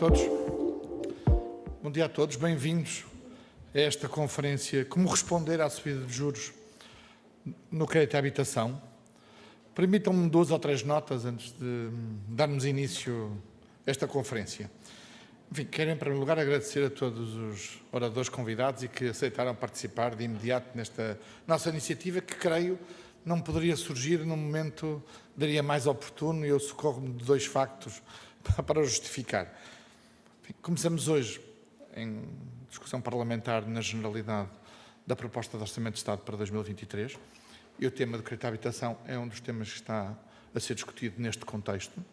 todos. Bom dia a todos, bem-vindos a esta conferência Como responder à subida de juros no crédito à habitação. Permitam-me 2 ou 3 notas antes de darmos início a esta conferência. Enfim, quero em primeiro lugar agradecer a todos os oradores convidados e que aceitaram participar de imediato nesta nossa iniciativa, que creio não poderia surgir num momento, diria, mais oportuno, e eu socorro-me de 2 factos para o justificar. Enfim, começamos hoje em discussão parlamentar na generalidade da proposta de Orçamento de Estado para 2023 e o tema do crédito à habitação é um dos temas que está a ser discutido neste contexto.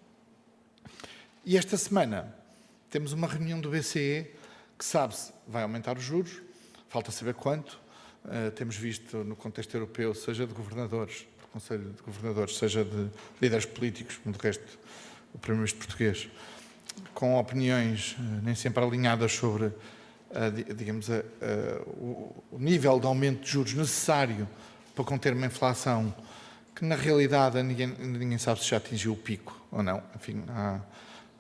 E esta semana temos uma reunião do BCE que, sabe-se, vai aumentar os juros, falta saber quanto. Temos visto no contexto europeu, seja de governadores, do Conselho de Governadores, seja de líderes políticos, como de resto o Primeiro-Ministro português, com opiniões nem sempre alinhadas sobre, digamos, o nível de aumento de juros necessário para conter uma inflação que, na realidade, ninguém sabe se já atingiu o pico ou não. Enfim,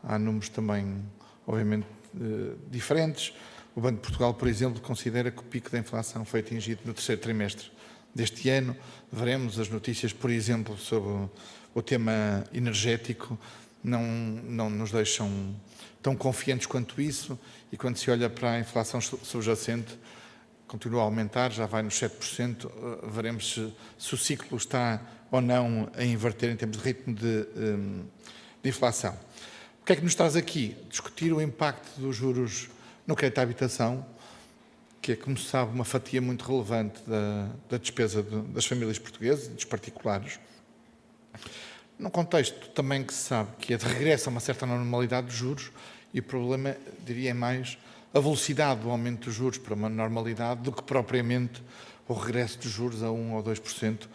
há números também, obviamente, diferentes. O Banco de Portugal, por exemplo, considera que o pico da inflação foi atingido no 3º trimestre deste ano. Veremos as notícias, por exemplo, sobre o tema energético, não nos deixam tão confiantes quanto isso, e quando se olha para a inflação subjacente, continua a aumentar, já vai nos 7%, veremos se o ciclo está ou não a inverter em termos de ritmo de inflação. O que é que nos traz aqui? Discutir o impacto dos juros no crédito à habitação, que é, como se sabe, uma fatia muito relevante da despesa das famílias portuguesas e dos particulares, num contexto também que se sabe que é de regresso a uma certa normalidade dos juros, e o problema, diria, é mais a velocidade do aumento dos juros para uma normalidade do que propriamente o regresso dos juros a 1 ou 2%,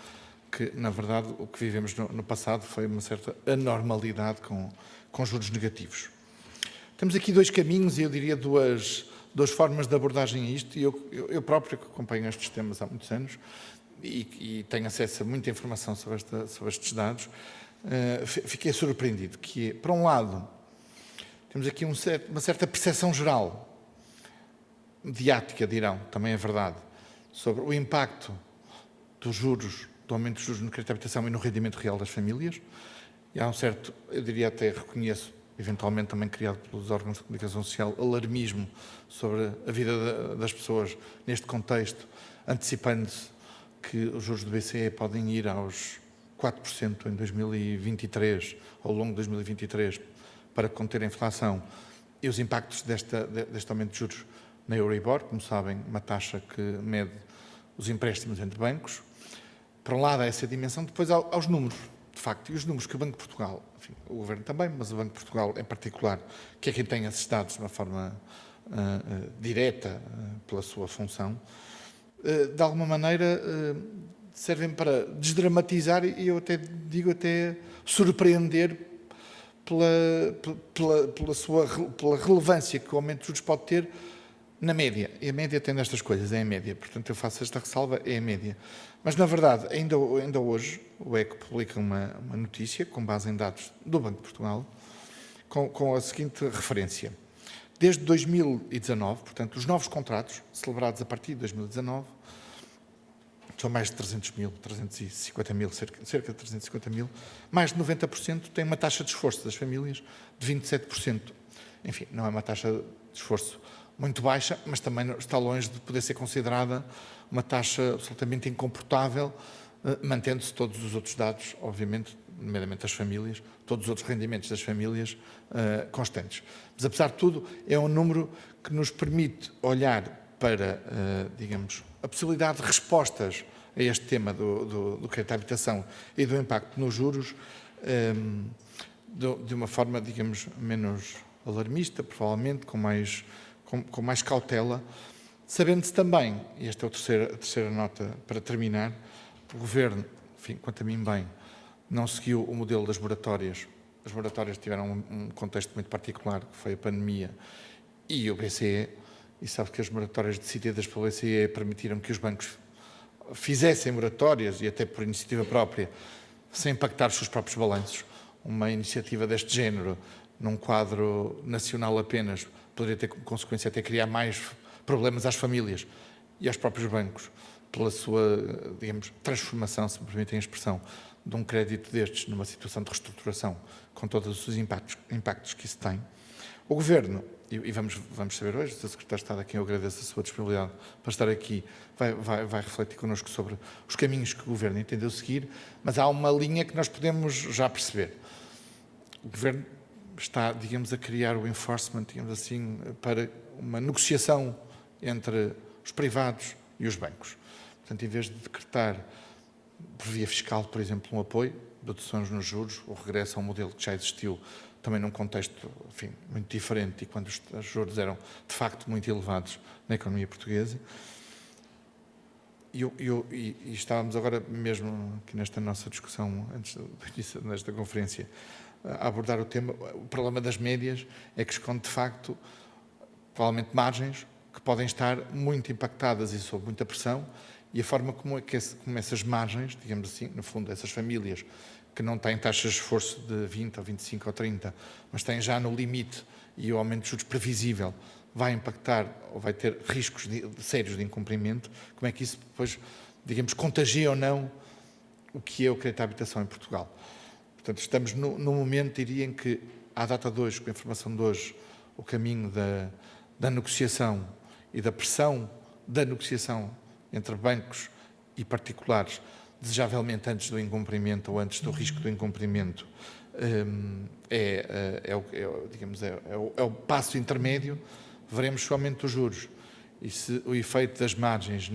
que, na verdade, o que vivemos no passado foi uma certa anormalidade com juros negativos. Temos aqui 2 caminhos e eu diria duas formas de abordagem a isto, e eu próprio que acompanho estes temas há muitos anos e tenho acesso a muita informação sobre estes dados, fiquei surpreendido que, por um lado, temos aqui uma certa percepção geral, mediática, dirão, também é verdade, sobre o impacto dos juros, do aumento dos juros no crédito à habitação e no rendimento real das famílias, e há um certo, eu diria até, reconheço, eventualmente também criado pelos órgãos de comunicação social, alarmismo sobre a vida das pessoas neste contexto, antecipando-se que os juros do BCE podem ir aos 4% em 2023, ao longo de 2023, para conter a inflação, e os impactos deste aumento de juros na Euribor, como sabem, uma taxa que mede os empréstimos entre bancos. Por um lado, há essa dimensão, depois aos números, de facto, e os números que o Banco de Portugal, enfim, o Governo também, mas o Banco de Portugal em particular, que é quem tem esses dados de uma forma direta pela sua função, de alguma maneira servem para desdramatizar e eu até digo surpreender pela relevância que o aumento de juros pode ter na média. E a média tem destas coisas, é a média. Portanto, eu faço esta ressalva, é a média. Mas, na verdade, ainda hoje, o ECO publica uma notícia, com base em dados do Banco de Portugal, com a seguinte referência. Desde 2019, portanto, os novos contratos, celebrados a partir de 2019, são mais de 300 mil, 350 mil, cerca de 350 mil, mais de 90% têm uma taxa de esforço das famílias de 27%. Enfim, não é uma taxa de esforço muito baixa, mas também está longe de poder ser considerada uma taxa absolutamente incomportável, mantendo-se todos os outros dados, obviamente, nomeadamente das famílias, todos os outros rendimentos das famílias constantes. Mas, apesar de tudo, é um número que nos permite olhar para, digamos, a possibilidade de respostas a este tema do crédito à habitação e do impacto nos juros de uma forma, digamos, menos alarmista, provavelmente, com mais cautela, sabendo-se também, e esta é a terceira nota para terminar, o Governo, enfim, quanto a mim bem, não seguiu o modelo das moratórias. As moratórias tiveram um contexto muito particular, que foi a pandemia e o BCE, e sabe que as moratórias decididas pelo BCE permitiram que os bancos fizessem moratórias, e até por iniciativa própria, sem impactar os seus próprios balanços. Uma iniciativa deste género num quadro nacional apenas, poderia ter como consequência até criar mais problemas às famílias e aos próprios bancos, pela sua, digamos, transformação, se me permitem a expressão, de um crédito destes numa situação de reestruturação, com todos os impactos que isso tem. O Governo, e vamos saber hoje, o Sr. Secretário de Estado, a quem eu agradeço a sua disponibilidade para estar aqui, vai refletir connosco sobre os caminhos que o Governo entendeu seguir, mas há uma linha que nós podemos já perceber. O Governo está, digamos, a criar o enforcement, digamos assim, para uma negociação entre os privados e os bancos. Portanto, em vez de decretar por via fiscal, por exemplo, um apoio, deduções nos juros, o regresso a um modelo que já existiu também num contexto, enfim, muito diferente e quando os juros eram, de facto, muito elevados na economia portuguesa. E estávamos agora mesmo aqui nesta nossa discussão, antes desta conferência, a abordar o tema. O problema das médias é que esconde, de facto, provavelmente margens que podem estar muito impactadas e sob muita pressão, e a forma como essas margens, digamos assim, no fundo, essas famílias que não têm taxas de esforço de 20 ou 25 ou 30, mas têm já no limite e o aumento de juros previsível vai impactar ou vai ter riscos sérios de incumprimento, como é que isso depois, digamos, contagia ou não o que é o crédito à habitação em Portugal. Portanto, estamos no momento, diria, em que, à data de hoje, com a informação de hoje, o caminho da negociação e da pressão da negociação entre bancos e particulares, desejavelmente antes do incumprimento ou antes do risco do incumprimento, é o passo intermédio. Veremos se o aumento dos juros e se o efeito das margens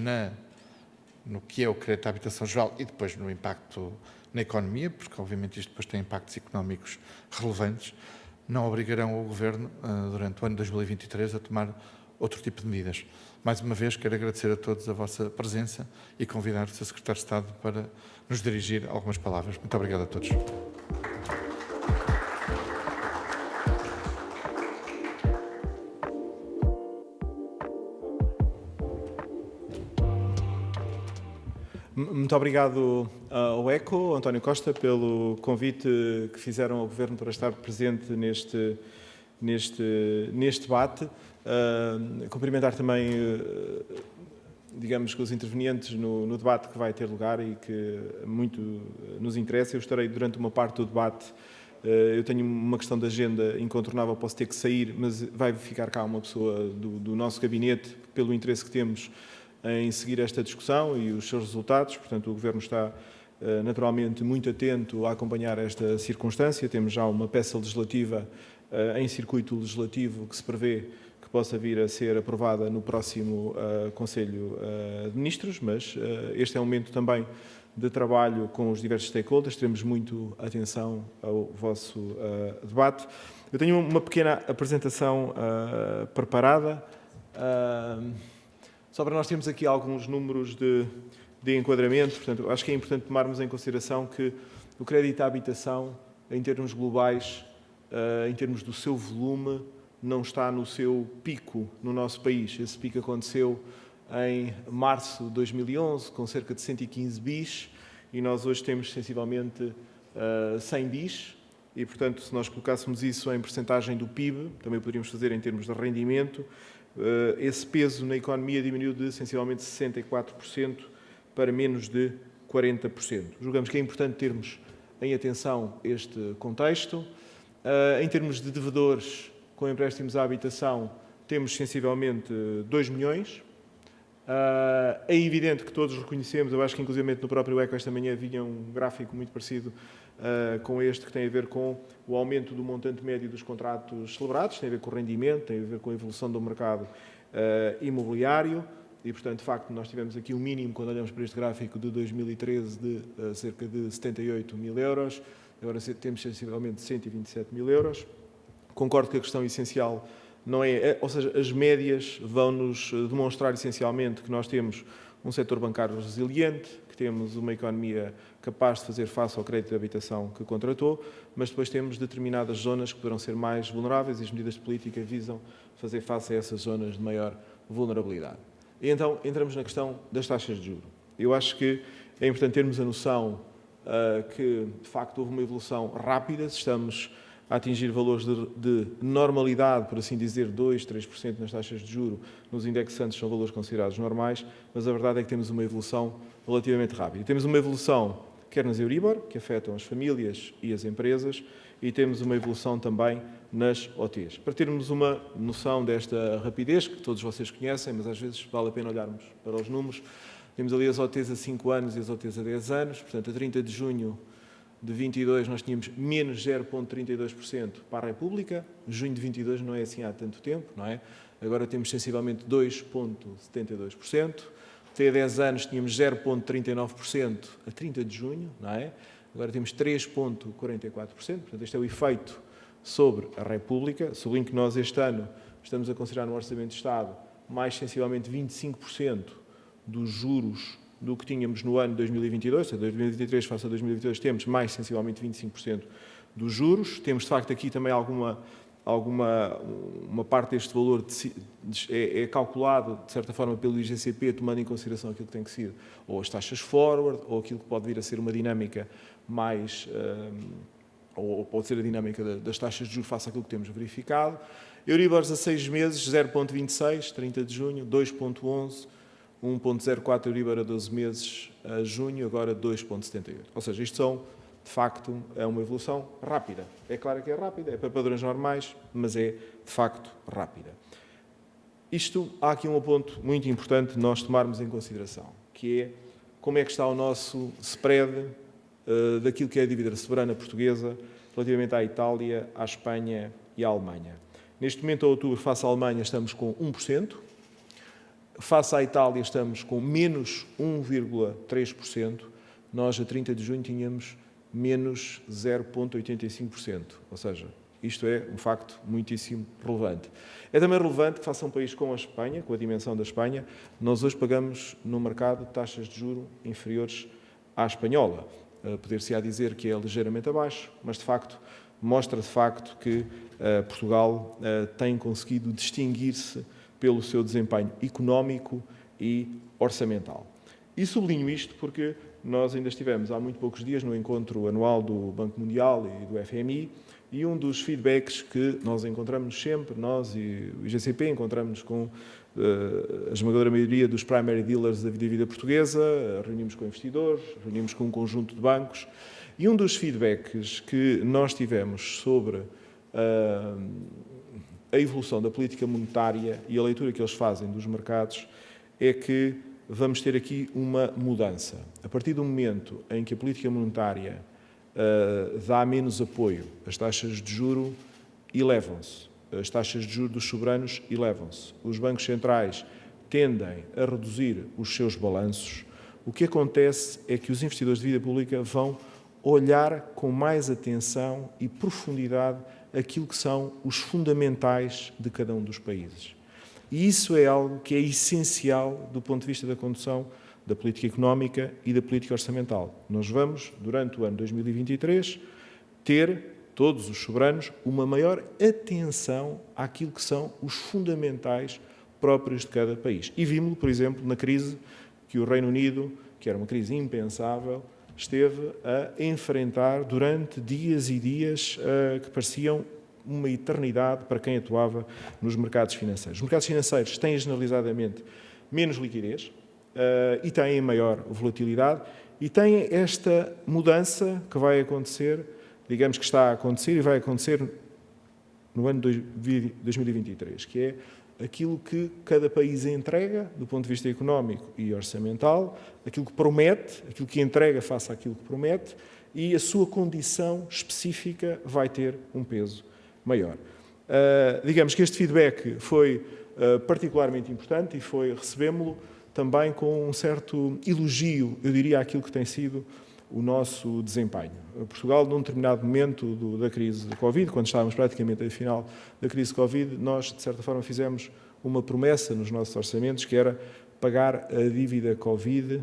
no que é o crédito à habitação geral e depois no impacto na economia, porque obviamente isto depois tem impactos económicos relevantes, não obrigarão o Governo, durante o ano de 2023, a tomar outro tipo de medidas. Mais uma vez, quero agradecer a todos a vossa presença e convidar o Sr. Secretário de Estado para nos dirigir algumas palavras. Muito obrigado a todos. Muito obrigado ao ECO, António Costa, pelo convite que fizeram ao Governo para estar presente neste debate. Cumprimentar também, digamos, que os intervenientes no debate que vai ter lugar e que muito nos interessa. Eu estarei durante uma parte do debate. Eu tenho uma questão de agenda incontornável, posso ter que sair, mas vai ficar cá uma pessoa do nosso gabinete, pelo interesse que temos em seguir esta discussão e os seus resultados. Portanto, o Governo está naturalmente muito atento a acompanhar esta circunstância. Temos já uma peça legislativa em circuito legislativo que se prevê que possa vir a ser aprovada no próximo Conselho de Ministros, mas este é um momento também de trabalho com os diversos stakeholders. Teremos muito atenção ao vosso debate. Eu tenho uma pequena apresentação preparada. Só para nós termos aqui alguns números de enquadramento. Portanto, acho que é importante tomarmos em consideração que o crédito à habitação, em termos globais, em termos do seu volume, não está no seu pico no nosso país. Esse pico aconteceu em março de 2011, com cerca de 115 bis, e nós hoje temos sensivelmente 100 bis, e, portanto, se nós colocássemos isso em percentagem do PIB, também poderíamos fazer em termos de rendimento, esse peso na economia diminuiu de sensivelmente 64% para menos de 40%. Julgamos que é importante termos em atenção este contexto. Em termos de devedores com empréstimos à habitação, temos sensivelmente 2 milhões. É evidente que todos reconhecemos, eu acho que inclusive no próprio ECO esta manhã havia um gráfico muito parecido com este, que tem a ver com o aumento do montante médio dos contratos celebrados, tem a ver com o rendimento, tem a ver com a evolução do mercado imobiliário e, portanto, de facto, nós tivemos aqui um mínimo, quando olhamos para este gráfico, de 2013 de cerca de 78 mil euros, agora temos sensivelmente 127 mil euros. Concordo que a questão essencial não é, ou seja, as médias vão-nos demonstrar essencialmente que nós temos um setor bancário resiliente, que temos uma economia capaz de fazer face ao crédito de habitação que contratou, mas depois temos determinadas zonas que poderão ser mais vulneráveis e as medidas de política visam fazer face a essas zonas de maior vulnerabilidade. E então entramos na questão das taxas de juros. Eu acho que é importante termos a noção que, de facto, houve uma evolução rápida. Estamos a atingir valores de normalidade, por assim dizer, 2, 3% nas taxas de juro, nos indexantes são valores considerados normais, mas a verdade é que temos uma evolução relativamente rápida. Temos uma evolução quer nas Euribor, que afetam as famílias e as empresas, e temos uma evolução também nas OTs. Para termos uma noção desta rapidez, que todos vocês conhecem, mas às vezes vale a pena olharmos para os números, temos ali as OTs a 5 anos e as OTs a 10 anos, portanto, a 30 de junho de 22 nós tínhamos menos 0,32% para a República, junho de 22 não é assim há tanto tempo, não é? Agora temos sensivelmente 2,72%, até 10 anos tínhamos 0,39% a 30 de junho, não é? Agora temos 3,44%, portanto este é o efeito sobre a República. Sublinho que nós este ano estamos a considerar no Orçamento de Estado mais sensivelmente 25% dos juros do que tínhamos no ano de 2022, seja, 2023 face a 2022 temos mais sensivelmente 25% dos juros. Temos de facto aqui também uma parte deste valor é calculado, de certa forma, pelo IGCP, tomando em consideração aquilo que tem que ser ou as taxas forward, ou aquilo que pode vir a ser uma dinâmica mais, ou pode ser a dinâmica das taxas de juros face àquilo que temos verificado. Euribors a 6 meses, 0,26, 30 de junho, 2,11, 1,04 Euribor a 12 meses a junho, agora 2,78. Ou seja, isto são, de facto, é uma evolução rápida. É claro que é rápida, é para padrões normais, mas é, de facto, rápida. Há aqui um ponto muito importante de nós tomarmos em consideração, que é como é que está o nosso spread daquilo que é a dívida soberana portuguesa relativamente à Itália, à Espanha e à Alemanha. Neste momento, a outubro, face à Alemanha, estamos com 1%. Face à Itália, estamos com menos 1,3%. Nós, a 30 de junho, tínhamos menos 0,85%. Ou seja, isto é um facto muitíssimo relevante. É também relevante que, face a um país como a Espanha, com a dimensão da Espanha, nós hoje pagamos no mercado taxas de juro inferiores à espanhola. Poder-se-á dizer que é ligeiramente abaixo, mas, de facto, mostra, de facto, que Portugal tem conseguido distinguir-se pelo seu desempenho económico e orçamental. E sublinho isto porque nós ainda estivemos há muito poucos dias no encontro anual do Banco Mundial e do FMI, e um dos feedbacks que nós encontramos sempre, nós e o IGCP encontramos com a esmagadora maioria dos primary dealers da dívida portuguesa, reunimos com investidores, reunimos com um conjunto de bancos, e um dos feedbacks que nós tivemos sobre a evolução da política monetária e a leitura que eles fazem dos mercados é que vamos ter aqui uma mudança. A partir do momento em que a política monetária dá menos apoio, as taxas de juro elevam-se, as taxas de juros dos soberanos elevam-se, os bancos centrais tendem a reduzir os seus balanços, o que acontece é que os investidores de dívida pública vão olhar com mais atenção e profundidade aquilo que são os fundamentais de cada um dos países. E isso é algo que é essencial do ponto de vista da condução da política económica e da política orçamental. Nós vamos, durante o ano 2023, ter, todos os soberanos, uma maior atenção àquilo que são os fundamentais próprios de cada país. E vimos-lo, por exemplo, na crise que o Reino Unido, que era uma crise impensável, esteve a enfrentar durante dias e dias que pareciam uma eternidade para quem atuava nos mercados financeiros. Os mercados financeiros têm generalizadamente menos liquidez e têm maior volatilidade e têm esta mudança que vai acontecer, digamos que está a acontecer e vai acontecer no ano de 2023, que é aquilo que cada país entrega do ponto de vista económico e orçamental, aquilo que promete, aquilo que entrega face àquilo que promete, e a sua condição específica vai ter um peso maior. Digamos que este feedback foi particularmente importante e recebemos-lo também com um certo elogio, eu diria, àquilo que tem sido o nosso desempenho. Portugal, num determinado momento da crise da Covid, quando estávamos praticamente no final da crise Covid, nós, de certa forma, fizemos uma promessa nos nossos orçamentos, que era pagar a dívida Covid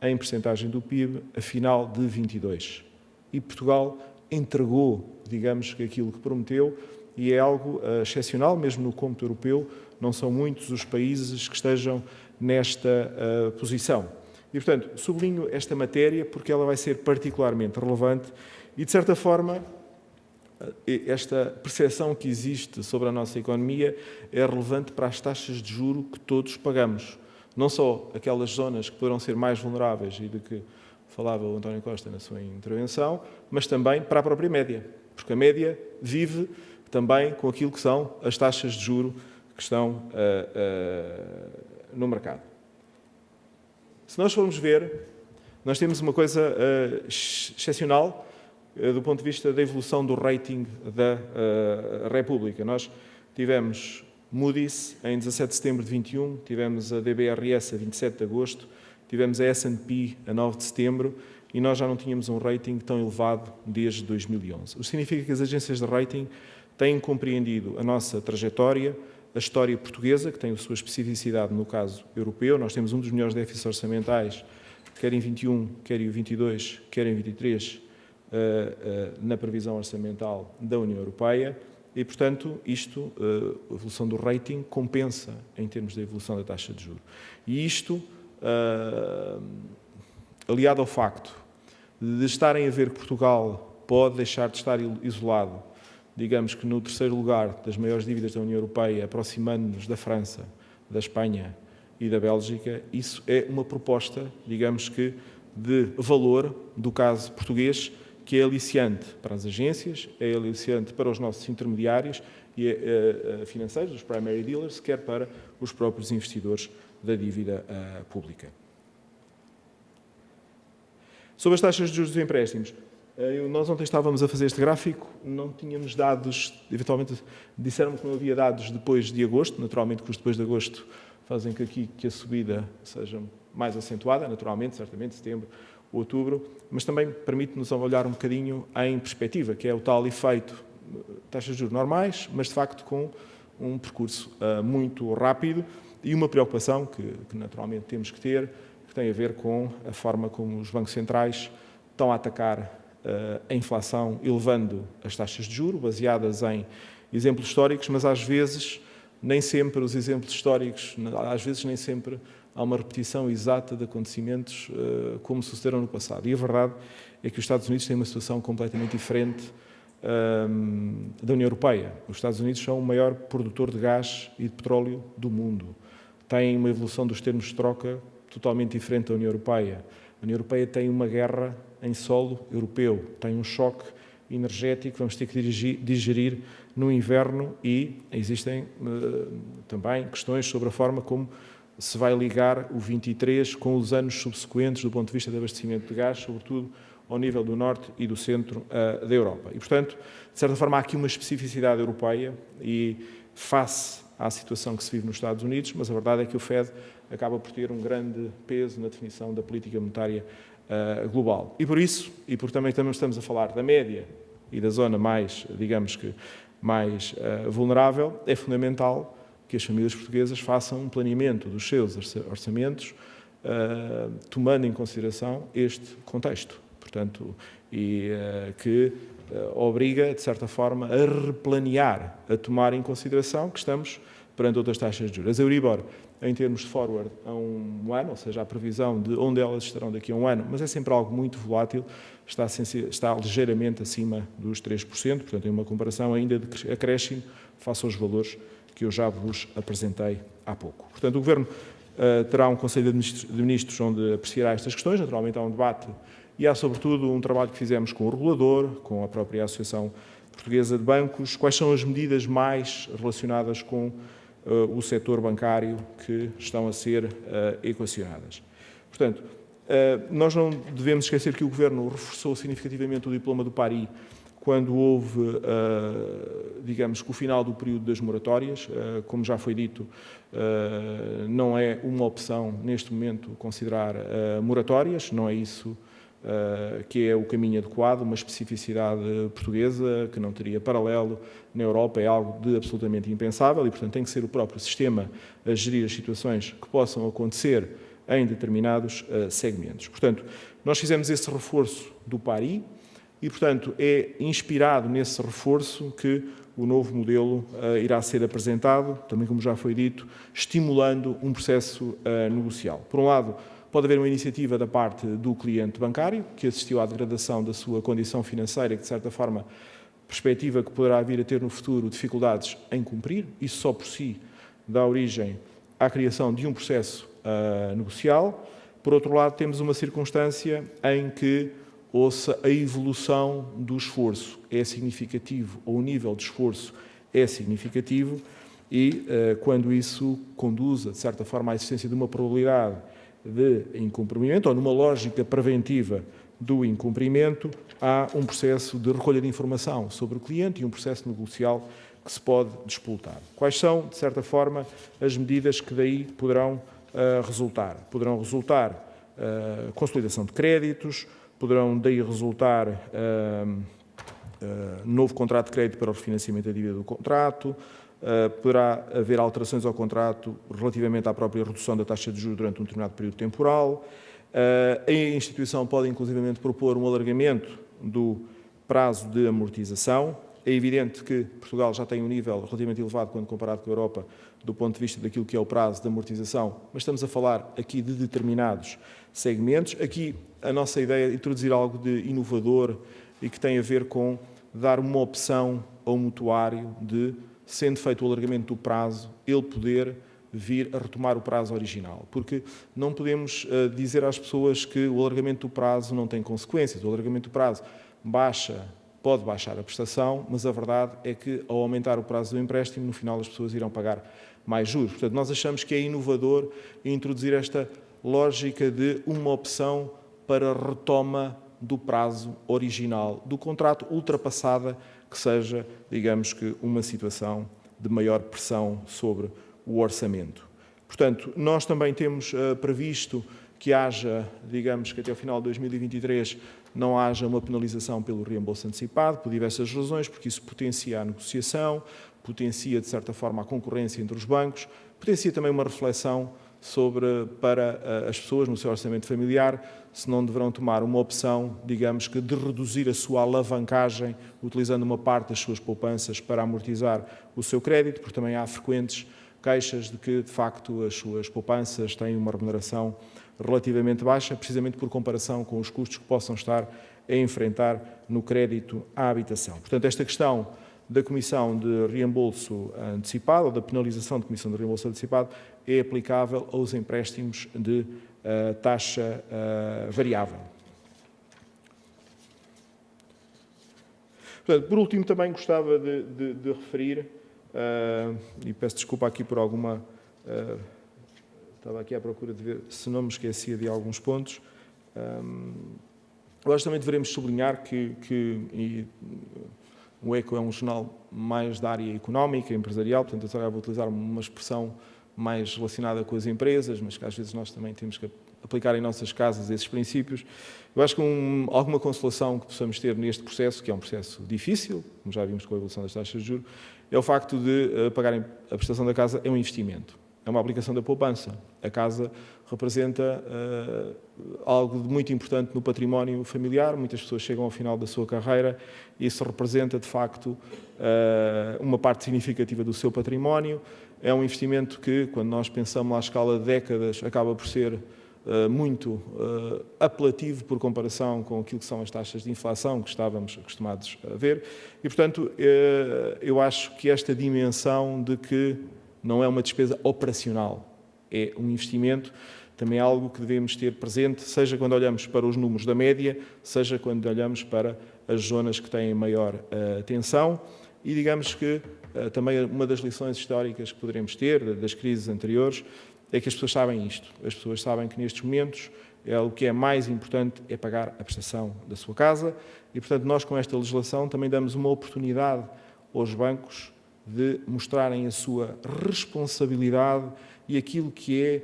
em percentagem do PIB a final de 22. E Portugal entregou, digamos, aquilo que prometeu, e é algo excepcional, mesmo no cômputo europeu, não são muitos os países que estejam nesta posição. E, portanto, sublinho esta matéria porque ela vai ser particularmente relevante e, de certa forma, esta percepção que existe sobre a nossa economia é relevante para as taxas de juro que todos pagamos. Não só aquelas zonas que poderão ser mais vulneráveis e de que falava o António Costa na sua intervenção, mas também para a própria média, porque a média vive também com aquilo que são as taxas de juro que estão no mercado. Se nós formos ver, nós temos uma coisa excepcional do ponto de vista da evolução do rating da República. Nós tivemos Moody's em 17 de setembro de 21, tivemos a DBRS a 27 de agosto, tivemos a S&P a 9 de setembro e nós já não tínhamos um rating tão elevado desde 2011. O que significa que as agências de rating têm compreendido a nossa trajetória, a história portuguesa, que tem a sua especificidade no caso europeu. Nós temos um dos melhores déficits orçamentais, quer em 21, quer em 22, quer em 23, na previsão orçamental da União Europeia. E, portanto, a evolução do rating compensa em termos da evolução da taxa de juros. E isto, aliado ao facto de estarem a ver que Portugal pode deixar de estar isolado, digamos que no terceiro lugar das maiores dívidas da União Europeia, aproximando-nos da França, da Espanha e da Bélgica, isso é uma proposta, digamos que, de valor do caso português, que é aliciante para as agências, é aliciante para os nossos intermediários e financeiros, os primary dealers, quer para os próprios investidores da dívida pública. Sobre as taxas de juros dos empréstimos, nós ontem estávamos a fazer este gráfico, não tínhamos dados, eventualmente disseram-me que não havia dados depois de agosto, naturalmente que os depois de agosto fazem que a subida seja mais acentuada, naturalmente, certamente, setembro, outubro, mas também permite-nos olhar um bocadinho em perspectiva, que é o tal efeito taxas de juros normais, mas de facto com um percurso muito rápido e uma preocupação que naturalmente temos que ter, que tem a ver com a forma como os bancos centrais estão a atacar a inflação, elevando as taxas de juros, baseadas em exemplos históricos, mas às vezes nem sempre os exemplos históricos, às vezes nem sempre há uma repetição exata de acontecimentos como sucederam no passado. E a verdade é que os Estados Unidos têm uma situação completamente diferente da União Europeia. Os Estados Unidos são o maior produtor de gás e de petróleo do mundo. Têm uma evolução dos termos de troca totalmente diferente da União Europeia. A União Europeia tem uma guerra em solo europeu, tem um choque energético que vamos ter que digerir no inverno e existem também questões sobre a forma como se vai ligar o 23 com os anos subsequentes do ponto de vista de abastecimento de gás, sobretudo ao nível do norte e do centro da Europa. E, portanto, de certa forma, há aqui uma especificidade europeia e face à situação que se vive nos Estados Unidos, mas a verdade é que o FED acaba por ter um grande peso na definição da política monetária global. E por isso, e porque também estamos a falar da média e da zona mais, digamos que, mais vulnerável, é fundamental que as famílias portuguesas façam um planeamento dos seus orçamentos, tomando em consideração este contexto. Portanto, que obriga, de certa forma, a replanear, a tomar em consideração que estamos perante outras taxas de juros. A Euribor, em termos de forward, a um ano, ou seja, a previsão de onde elas estarão daqui a um ano, mas é sempre algo muito volátil, está ligeiramente acima dos 3%, portanto, é uma comparação ainda de acréscimo face aos valores que eu já vos apresentei há pouco. Portanto, o Governo terá um Conselho de Ministros onde apreciará estas questões, naturalmente há um debate e há, sobretudo, um trabalho que fizemos com o regulador, com a própria Associação Portuguesa de Bancos, quais são as medidas mais relacionadas com o setor bancário que estão a ser equacionadas. Portanto, nós não devemos esquecer que o Governo reforçou significativamente o diploma do Paris quando houve, digamos, que o final do período das moratórias. Como já foi dito, não é uma opção, neste momento, considerar moratórias, não é isso que é o caminho adequado, uma especificidade portuguesa que não teria paralelo na Europa, é algo de absolutamente impensável e, portanto, tem que ser o próprio sistema a gerir as situações que possam acontecer em determinados segmentos. Portanto, nós fizemos esse reforço do Paris e, portanto, é inspirado nesse reforço que o novo modelo irá ser apresentado, também como já foi dito, estimulando um processo negocial. Por um lado, pode haver uma iniciativa da parte do cliente bancário, que assistiu à degradação da sua condição financeira, que de certa forma perspectiva que poderá vir a ter no futuro dificuldades em cumprir. Isso só por si dá origem à criação de um processo negocial. Por outro lado, temos uma circunstância em que ouça a evolução do esforço é significativo, ou o nível de esforço é significativo, e quando isso conduza, de certa forma, à existência de uma probabilidade de incumprimento, ou numa lógica preventiva do incumprimento, há um processo de recolha de informação sobre o cliente e um processo negocial que se pode despoltar. Quais são, de certa forma, as medidas que daí poderão resultar? Poderão resultar consolidação de créditos, poderão daí resultar novo contrato de crédito para o refinanciamento da dívida do contrato, poderá haver alterações ao contrato relativamente à própria redução da taxa de juros durante um determinado período temporal. A instituição pode, inclusivamente, propor um alargamento do prazo de amortização. É evidente que Portugal já tem um nível relativamente elevado quando comparado com a Europa do ponto de vista daquilo que é o prazo de amortização, mas estamos a falar aqui de determinados segmentos. Aqui a nossa ideia é introduzir algo de inovador e que tem a ver com dar uma opção ao mutuário de, sendo feito o alargamento do prazo, ele poder vir a retomar o prazo original. Porque não podemos dizer às pessoas que o alargamento do prazo não tem consequências. O alargamento do prazo pode baixar a prestação, mas a verdade é que, ao aumentar o prazo do empréstimo, no final as pessoas irão pagar mais juros. Portanto, nós achamos que é inovador introduzir esta lógica de uma opção para retoma do prazo original do contrato, ultrapassada que seja, digamos que, uma situação de maior pressão sobre o orçamento. Portanto, nós também temos previsto que haja, digamos que até o final de 2023, não haja uma penalização pelo reembolso antecipado, por diversas razões, porque isso potencia a negociação, potencia, de certa forma, a concorrência entre os bancos, potencia também uma reflexão para as pessoas no seu orçamento familiar, se não deverão tomar uma opção, digamos que, de reduzir a sua alavancagem, utilizando uma parte das suas poupanças para amortizar o seu crédito, porque também há frequentes queixas de que, de facto, as suas poupanças têm uma remuneração relativamente baixa, precisamente por comparação com os custos que possam estar a enfrentar no crédito à habitação. Portanto, esta questão da comissão de reembolso antecipado, ou da penalização de comissão de reembolso antecipado, é aplicável aos empréstimos de taxa variável. Portanto, por último, também gostava de referir, e peço desculpa aqui por alguma... estava aqui à procura de ver se não me esquecia de alguns pontos. Eu acho que também devemos sublinhar que o ECO é um jornal mais da área económica, empresarial, portanto, eu agora vou utilizar uma expressão mais relacionada com as empresas, mas que às vezes nós também temos que aplicar em nossas casas esses princípios. Eu acho que alguma consolação que possamos ter neste processo, que é um processo difícil, como já vimos com a evolução das taxas de juros, é o facto de pagarem a prestação da casa é um investimento. É uma aplicação da poupança. A casa representa algo de muito importante no património familiar. Muitas pessoas chegam ao final da sua carreira e isso representa, de facto, uma parte significativa do seu património. É um investimento que, quando nós pensamos à escala de décadas, acaba por ser muito apelativo por comparação com aquilo que são as taxas de inflação que estávamos acostumados a ver. E, portanto, eu acho que esta dimensão de que não é uma despesa operacional, é um investimento, também é algo que devemos ter presente, seja quando olhamos para os números da média, seja quando olhamos para as zonas que têm maior tensão. E digamos que também uma das lições históricas que poderemos ter das crises anteriores é que as pessoas sabem isto. As pessoas sabem que nestes momentos o que é mais importante é pagar a prestação da sua casa e, portanto, nós com esta legislação também damos uma oportunidade aos bancos de mostrarem a sua responsabilidade e aquilo que é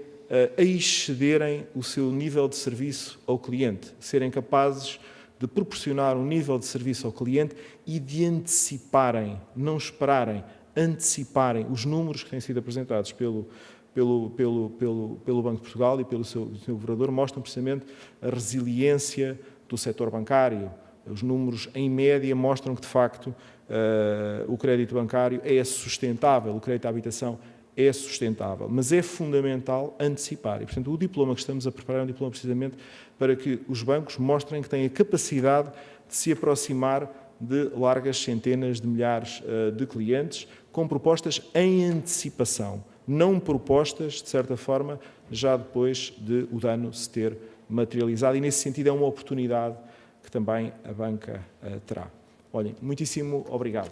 a excederem o seu nível de serviço ao cliente, serem capazes de proporcionar um nível de serviço ao cliente e de anteciparem, não esperarem, anteciparem os números que têm sido apresentados pelo Banco de Portugal e pelo seu governador, mostram precisamente a resiliência do setor bancário. Os números, em média, mostram que, de facto, o crédito bancário é sustentável, o crédito à habitação é sustentável, mas é fundamental antecipar. E, portanto, o diploma que estamos a preparar é um diploma precisamente para que os bancos mostrem que têm a capacidade de se aproximar de largas centenas de milhares de clientes, com propostas em antecipação, não propostas, de certa forma, já depois de o dano se ter materializado. E, nesse sentido, é uma oportunidade que também a banca terá. Olhem, muitíssimo obrigado.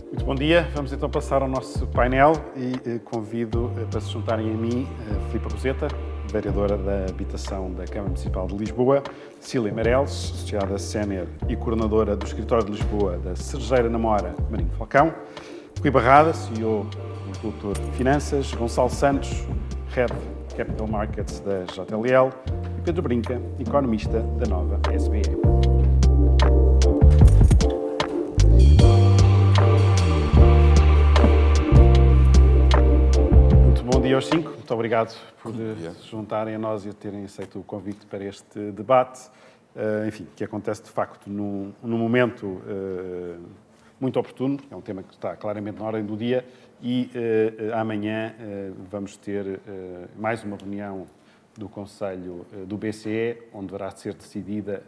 Muito bom dia. Vamos então passar ao nosso painel e convido para se juntarem a mim Filipa Roseta, vereadora da Habitação da Câmara Municipal de Lisboa, Cília Meireles, associada sénior e coordenadora do Escritório de Lisboa da Cerejeira na Mora, Marinho Falcão, Rui Barrada, CEO do Cultor Finanças, Gonçalo Santos, Head Capital Markets da JLL e Pedro Brinca, economista da Nova SBE. Bom dia aos cinco. Muito obrigado por se juntarem a nós e a terem aceito o convite para este debate, enfim, que acontece de facto num momento muito oportuno, é um tema que está claramente na ordem do dia e amanhã vamos ter mais uma reunião do Conselho do BCE, onde deverá ser decidida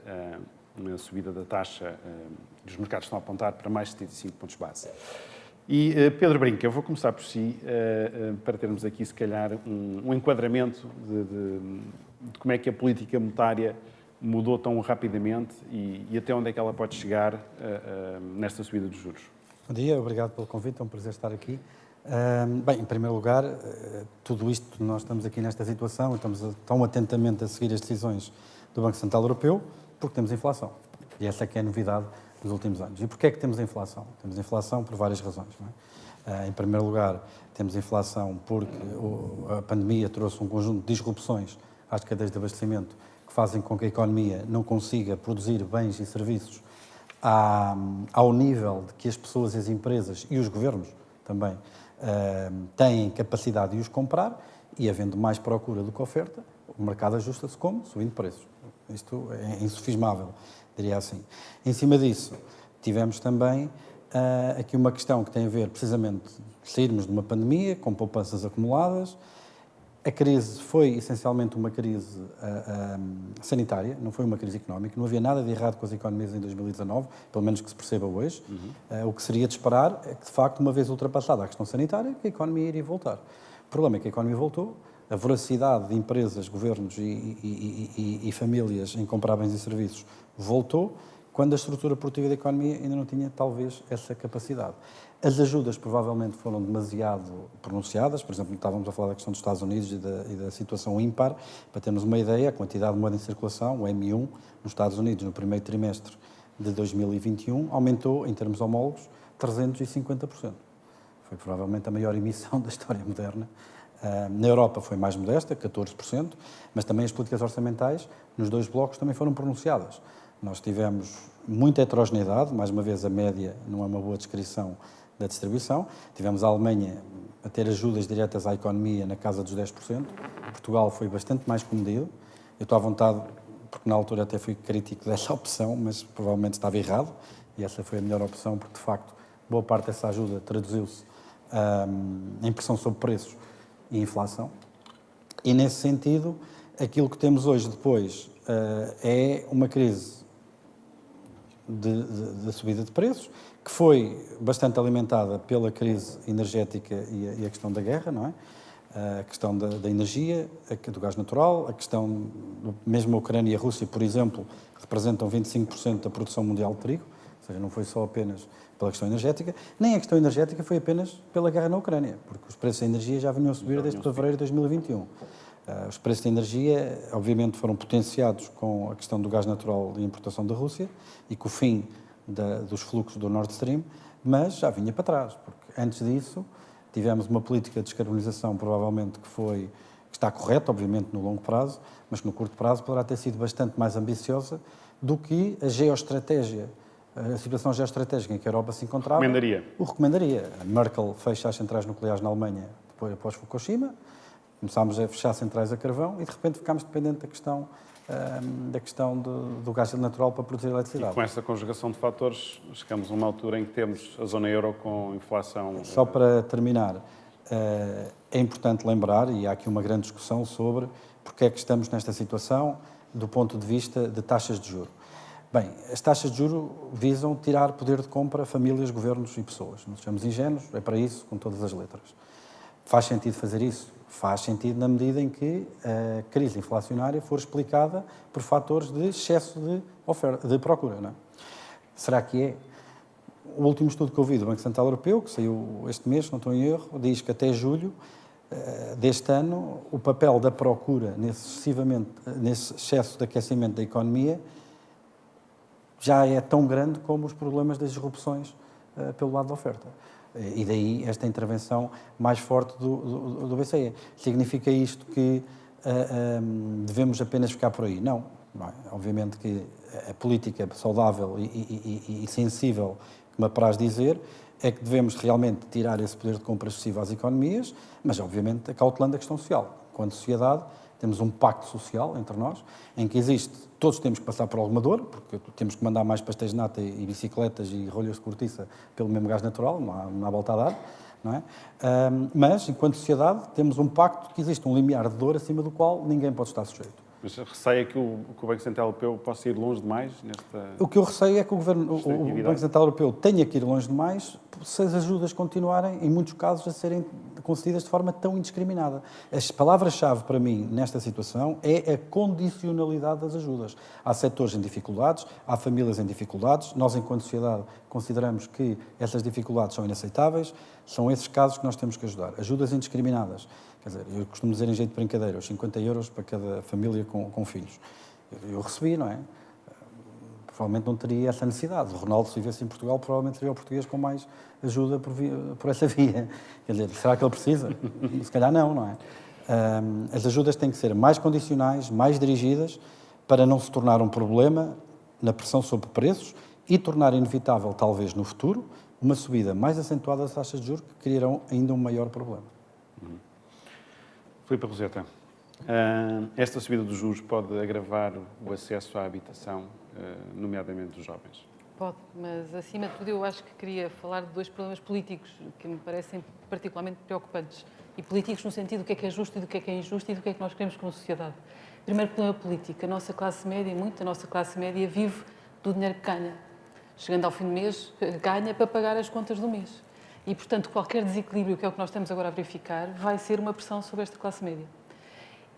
a subida da taxa dos mercados estão a apontar para mais de 75 pontos base. E Pedro Brinca, eu vou começar por si, para termos aqui, se calhar, um enquadramento de como é que a política monetária mudou tão rapidamente e até onde é que ela pode chegar nesta subida dos juros. Bom dia, obrigado pelo convite, é um prazer estar aqui. Bem, em primeiro lugar, tudo isto, nós estamos aqui nesta situação e estamos tão atentamente a seguir as decisões do Banco Central Europeu porque temos inflação. E essa é que é a novidade dos últimos anos. E porquê é que temos inflação? Temos inflação por várias razões. Não é? Em primeiro lugar, temos inflação porque a pandemia trouxe um conjunto de disrupções às cadeias de abastecimento que fazem com que a economia não consiga produzir bens e serviços ao nível de que as pessoas, as empresas e os governos também têm capacidade de os comprar, e havendo mais procura do que oferta, o mercado ajusta-se como? Subindo preços. Isto é insofismável, diria assim. Em cima disso, tivemos também aqui uma questão que tem a ver precisamente de sairmos de uma pandemia com poupanças acumuladas. A crise foi essencialmente uma crise sanitária, não foi uma crise económica. Não havia nada de errado com as economias em 2019, pelo menos que se perceba hoje. O que seria de esperar é que, de facto, uma vez ultrapassada a questão sanitária, que a economia iria voltar. O problema é que a economia voltou, a voracidade de empresas, governos e famílias em comprar bens e serviços voltou, quando a estrutura produtiva da economia ainda não tinha, talvez, essa capacidade. As ajudas provavelmente foram demasiado pronunciadas, por exemplo, estávamos a falar da questão dos Estados Unidos e da situação ímpar. Para termos uma ideia, a quantidade de moeda em circulação, o M1, nos Estados Unidos, no primeiro trimestre de 2021, aumentou, em termos homólogos, 350%. Foi provavelmente a maior emissão da história moderna. Na Europa foi mais modesta, 14%, mas também as políticas orçamentais, nos dois blocos, também foram pronunciadas. Nós tivemos muita heterogeneidade, mais uma vez a média não é uma boa descrição da distribuição. Tivemos a Alemanha a ter ajudas diretas à economia na casa dos 10%. Portugal foi bastante mais comedido. Eu estou à vontade, porque na altura até fui crítico dessa opção, mas provavelmente estava errado, e essa foi a melhor opção, porque de facto boa parte dessa ajuda traduziu-se em pressão sobre preços e inflação. E nesse sentido, aquilo que temos hoje depois é uma crise de subida de preços, que foi bastante alimentada pela crise energética e a questão da guerra, não é? A questão da energia, do gás natural, a questão, mesmo a Ucrânia e a Rússia, por exemplo, representam 25% da produção mundial de trigo, ou seja, não foi só apenas pela questão energética, nem a questão energética foi apenas pela guerra na Ucrânia, porque os preços da energia já vinham a subir desde fevereiro de 2021. Os preços da energia, obviamente, foram potenciados com a questão do gás natural e importação da Rússia e com o fim dos fluxos do Nord Stream, mas já vinha para trás, porque antes disso tivemos uma política de descarbonização, provavelmente, que está correta, obviamente, no longo prazo, mas que no curto prazo poderá ter sido bastante mais ambiciosa do que a geoestratégia, a situação geoestratégica em que a Europa se encontrava. O recomendaria. A Merkel fecha as centrais nucleares na Alemanha depois após Fukushima, começámos a fechar centrais a carvão e de repente ficámos dependentes da questão da questão do gás natural para produzir eletricidade. E com esta conjugação de fatores, chegamos a uma altura em que temos a zona euro com inflação... Só para terminar, é importante lembrar, e há aqui uma grande discussão sobre porque é que estamos nesta situação do ponto de vista de taxas de juros. Bem, as taxas de juros visam tirar poder de compra a famílias, governos e pessoas. Não sejamos ingênuos, é para isso, com todas as letras. Faz sentido fazer isso? Faz sentido na medida em que a crise inflacionária for explicada por fatores de excesso de procura. Não é? Será que é? O último estudo que eu vi do Banco Central Europeu, que saiu este mês, se não estou em erro, diz que até julho deste ano o papel da procura nesse excesso de aquecimento da economia já é tão grande como os problemas das disrupções pelo lado da oferta. E daí esta intervenção mais forte do BCE. Significa isto que devemos apenas ficar por aí? Não. Não é? Obviamente que a política saudável e sensível, que me apraz dizer, é que devemos realmente tirar esse poder de compra excessivo às economias, mas obviamente acautelando a questão social. Quanto sociedade, temos um pacto social entre nós, em que todos temos que passar por alguma dor, porque temos que mandar mais pastéis de nata e bicicletas e rolhas de cortiça pelo mesmo gás natural, não há volta a dar, não é? Mas, enquanto sociedade, temos um pacto que existe um limiar de dor acima do qual ninguém pode estar sujeito. Mas receia que o Banco Central Europeu possa ir longe demais nesta... O que eu receio é que o Banco Central Europeu tenha que ir longe demais se as ajudas continuarem, em muitos casos, a serem concedidas de forma tão indiscriminada. As palavras-chave para mim nesta situação é a condicionalidade das ajudas. Há setores em dificuldades, há famílias em dificuldades. Nós, enquanto sociedade, consideramos que essas dificuldades são inaceitáveis. São esses casos que nós temos que ajudar. Ajudas indiscriminadas. Quer dizer, eu costumo dizer em jeito de brincadeira, os 50 euros para cada família com filhos. Eu recebi, não é? Provavelmente não teria essa necessidade. O Ronaldo, se vivesse em Portugal, provavelmente seria o português com mais ajuda por essa via. Quer dizer, será que ele precisa? Se calhar não é? As ajudas têm que ser mais condicionais, mais dirigidas, para não se tornar um problema na pressão sobre preços e tornar inevitável, talvez no futuro, uma subida mais acentuada das taxas de juros que criarão ainda um maior problema. Filipe Roseta, esta subida dos juros pode agravar o acesso à habitação, nomeadamente dos jovens? Pode, mas acima de tudo eu acho que queria falar de dois problemas políticos que me parecem particularmente preocupantes. E políticos no sentido do que é justo e do que é injusto e do que é que nós queremos como sociedade. Primeiro problema político, a nossa classe média, muita nossa classe média vive do dinheiro que ganha. Chegando ao fim do mês, ganha para pagar as contas do mês. E, portanto, qualquer desequilíbrio, que é o que nós estamos agora a verificar, vai ser uma pressão sobre esta classe média.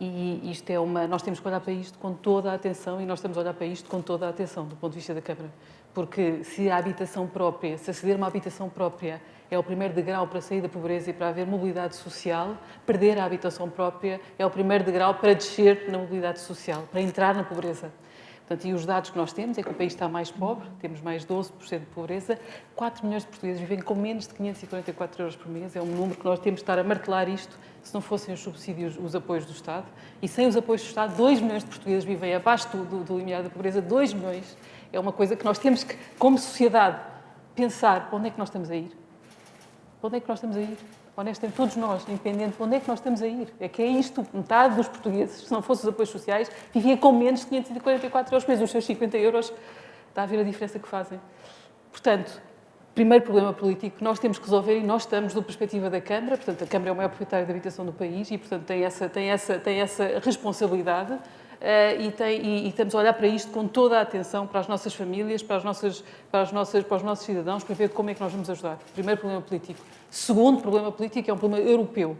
E isto nós temos que olhar para isto com toda a atenção e nós estamos a olhar para isto com toda a atenção, do ponto de vista da Câmara. Porque se a habitação própria, se aceder a uma habitação própria é o primeiro degrau para sair da pobreza e para haver mobilidade social, perder a habitação própria é o primeiro degrau para descer na mobilidade social, para entrar na pobreza. Portanto, e os dados que nós temos é que o país está mais pobre, temos mais 12% de pobreza, 4 milhões de portugueses vivem com menos de 544 euros por mês, é um número que nós temos de estar a martelar isto, se não fossem os subsídios, os apoios do Estado, e sem os apoios do Estado, 2 milhões de portugueses vivem abaixo do limiar da pobreza, 2 milhões, é uma coisa que nós temos que, como sociedade, pensar para onde é que nós estamos a ir. Para onde é que nós estamos a ir? Honestamente, todos nós, independente de onde é que nós estamos a ir. É que é isto, metade dos portugueses, se não fossem os apoios sociais, vivia com menos de 544 euros por mês. Os seus 50 euros, está a ver a diferença que fazem. Portanto, primeiro problema político que nós temos que resolver, e nós estamos da perspectiva da Câmara, portanto, a Câmara é o maior proprietário de habitação do país e, portanto, tem essa responsabilidade. E estamos a olhar para isto com toda a atenção para as nossas famílias, para os nossos cidadãos, para ver como é que nós vamos ajudar. Primeiro problema político. Segundo problema político é um problema europeu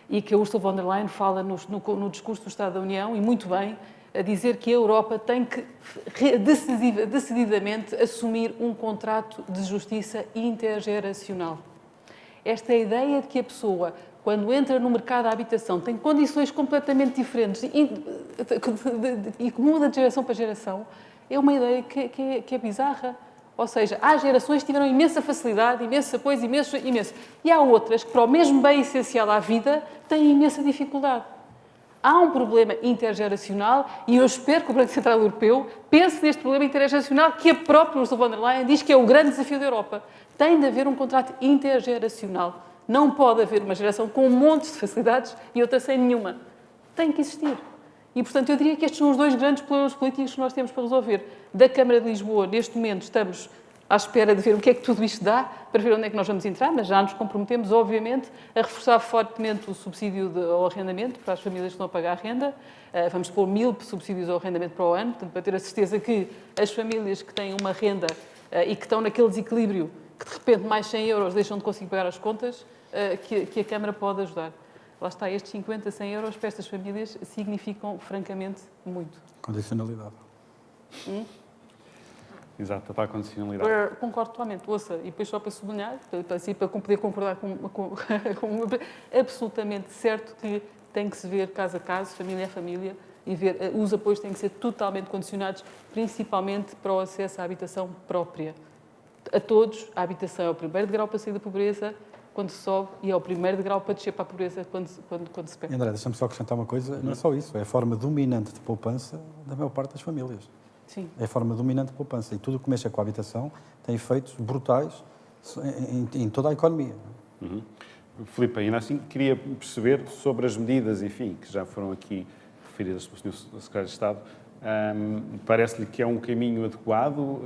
e que a Ursula von der Leyen fala no discurso do Estado da União, e muito bem, a dizer que a Europa tem que decididamente assumir um contrato de justiça intergeracional. Esta é a ideia de que a pessoa, quando entra no mercado da habitação, tem condições completamente diferentes e que muda de geração para geração, é uma ideia que é bizarra. Ou seja, há gerações que tiveram imensa facilidade, imenso apoio, imenso. E há outras que, para o mesmo bem essencial à vida, têm imensa dificuldade. Há um problema intergeracional e eu espero que o Banco Central Europeu pense neste problema intergeracional que a própria Ursula von der Leyen diz que é o grande desafio da Europa. Tem de haver um contrato intergeracional. Não pode haver uma geração com um monte de facilidades e outra sem nenhuma. Tem que existir. E, portanto, eu diria que estes são os dois grandes problemas políticos que nós temos para resolver. Da Câmara de Lisboa, neste momento, estamos à espera de ver o que é que tudo isto dá, para ver onde é que nós vamos entrar, mas já nos comprometemos, obviamente, a reforçar fortemente o subsídio ao arrendamento para as famílias que estão a pagar a renda. Vamos pôr 1000 subsídios ao arrendamento para o ano, portanto, para ter a certeza que as famílias que têm uma renda e que estão naquele desequilíbrio, que de repente mais 100 euros deixam de conseguir pagar as contas, que a Câmara pode ajudar. Lá está, estes 50, 100 euros para estas famílias significam, francamente, muito. Condicionalidade. Exato, para a condicionalidade. Concordo totalmente. Ouça, e depois só para sublinhar, para poder concordar com absolutamente certo que tem que se ver caso a caso, família a família, e ver os apoios têm que ser totalmente condicionados, principalmente para o acesso à habitação própria. A todos, a habitação é o primeiro degrau para sair da pobreza quando se sobe e é o primeiro degrau para descer para a pobreza quando se perde. André, deixa-me só acrescentar uma coisa, não é só isso, é a forma dominante de poupança da maior parte das famílias. Sim. É a forma dominante de poupança. E tudo o que mexe com a habitação tem efeitos brutais em toda a economia. Filipe, ainda assim, queria perceber sobre as medidas, enfim, que já foram aqui referidas pelo Sr. Secretário de Estado. Parece-lhe que é um caminho adequado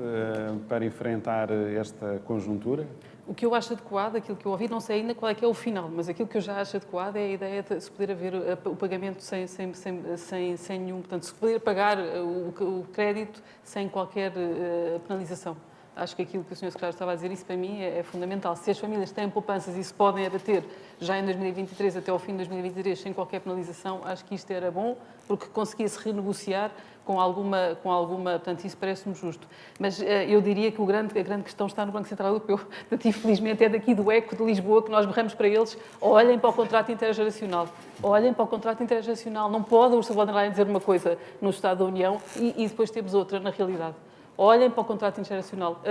para enfrentar esta conjuntura? O que eu acho adequado, aquilo que eu ouvi, não sei ainda qual é que é o final, mas aquilo que eu já acho adequado é a ideia de se poder haver o pagamento sem nenhum... Portanto, se poder pagar o crédito sem qualquer penalização. Acho que aquilo que o Sr. Secretário estava a dizer, isso para mim é fundamental. Se as famílias têm poupanças e se podem abater já em 2023 até ao fim de 2023 sem qualquer penalização, acho que isto era bom, porque conseguia-se renegociar com alguma, portanto, isso parece-me justo. Mas eu diria que a grande questão está no Banco Central Europeu. Portanto, infelizmente, é daqui do eco de Lisboa que nós berramos para eles, olhem para o contrato intergeracional. Olhem para o contrato intergeracional. Não pode o Ursula von der Leyen dizer uma coisa no Estado da União e depois temos outra na realidade. Olhem para o contrato intergeracional.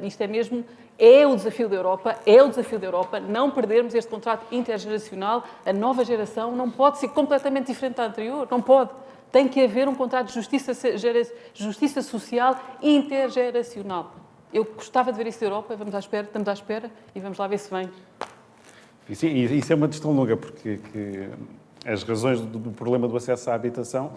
Isto é mesmo, é o desafio da Europa, não perdermos este contrato intergeracional. A nova geração não pode ser completamente diferente da anterior, não pode. Tem que haver um contrato de justiça social intergeracional. Eu gostava de ver isso da Europa, estamos à espera e vamos lá ver se vem. Sim, isso é uma questão longa, porque as razões do problema do acesso à habitação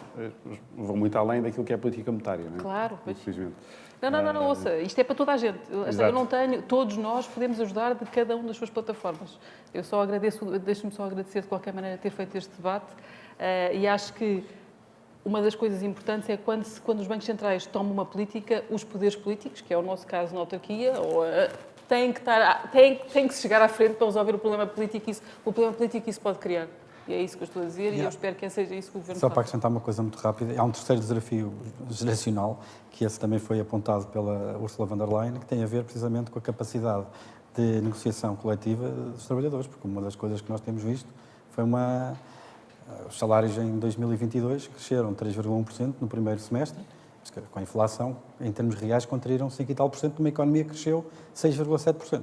vão muito além daquilo que é a política monetária, não é? Claro, pois. Infelizmente. Não, ouça, isto é para toda a gente. Exato. Eu não tenho, todos nós podemos ajudar de cada uma das suas plataformas. Eu só agradeço, deixe-me só agradecer de qualquer maneira ter feito este debate e acho que uma das coisas importantes é quando os bancos centrais tomam uma política, os poderes políticos, que é o nosso caso na autarquia, têm que se chegar à frente para resolver o problema político que isso pode criar. E é isso que eu estou a dizer e eu espero que seja isso que o Governo Só faça. para acrescentar uma coisa muito rápida, há um terceiro desafio geracional, que esse também foi apontado pela Ursula von der Leyen, que tem a ver precisamente com a capacidade de negociação coletiva dos trabalhadores, porque uma das coisas que nós temos visto foi os salários em 2022 cresceram 3,1% no primeiro semestre, mas com a inflação, em termos reais, contraíram 5 e tal por cento de uma economia que cresceu 6,7%.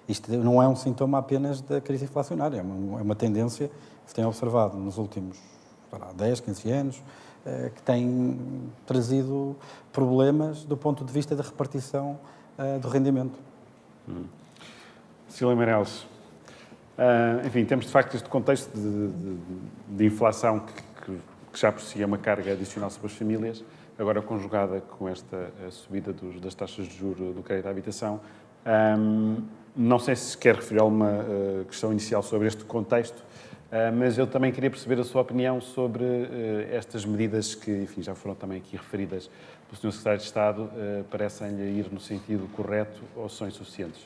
Isto não é um sintoma apenas da crise inflacionária, é uma tendência que se tem observado nos últimos 10, 15 anos, que tem trazido problemas do ponto de vista da repartição do rendimento. Cecília Meirelles, enfim, temos de facto este contexto de inflação que já por si é uma carga adicional sobre as famílias, agora conjugada com esta subida das taxas de juros do crédito à habitação. Não sei se quer referir alguma questão inicial sobre este contexto, mas eu também queria perceber a sua opinião sobre estas medidas que, enfim, já foram também aqui referidas pelo Sr. Secretário de Estado. Parecem-lhe ir no sentido correto ou são insuficientes?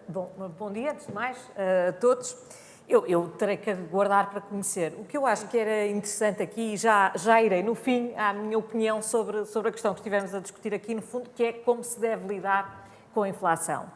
Bom dia, antes de mais, a todos. Eu terei que aguardar para conhecer. O que eu acho que era interessante aqui, e já irei no fim à minha opinião sobre a questão que estivemos a discutir aqui, no fundo, que é como se deve lidar com a inflação.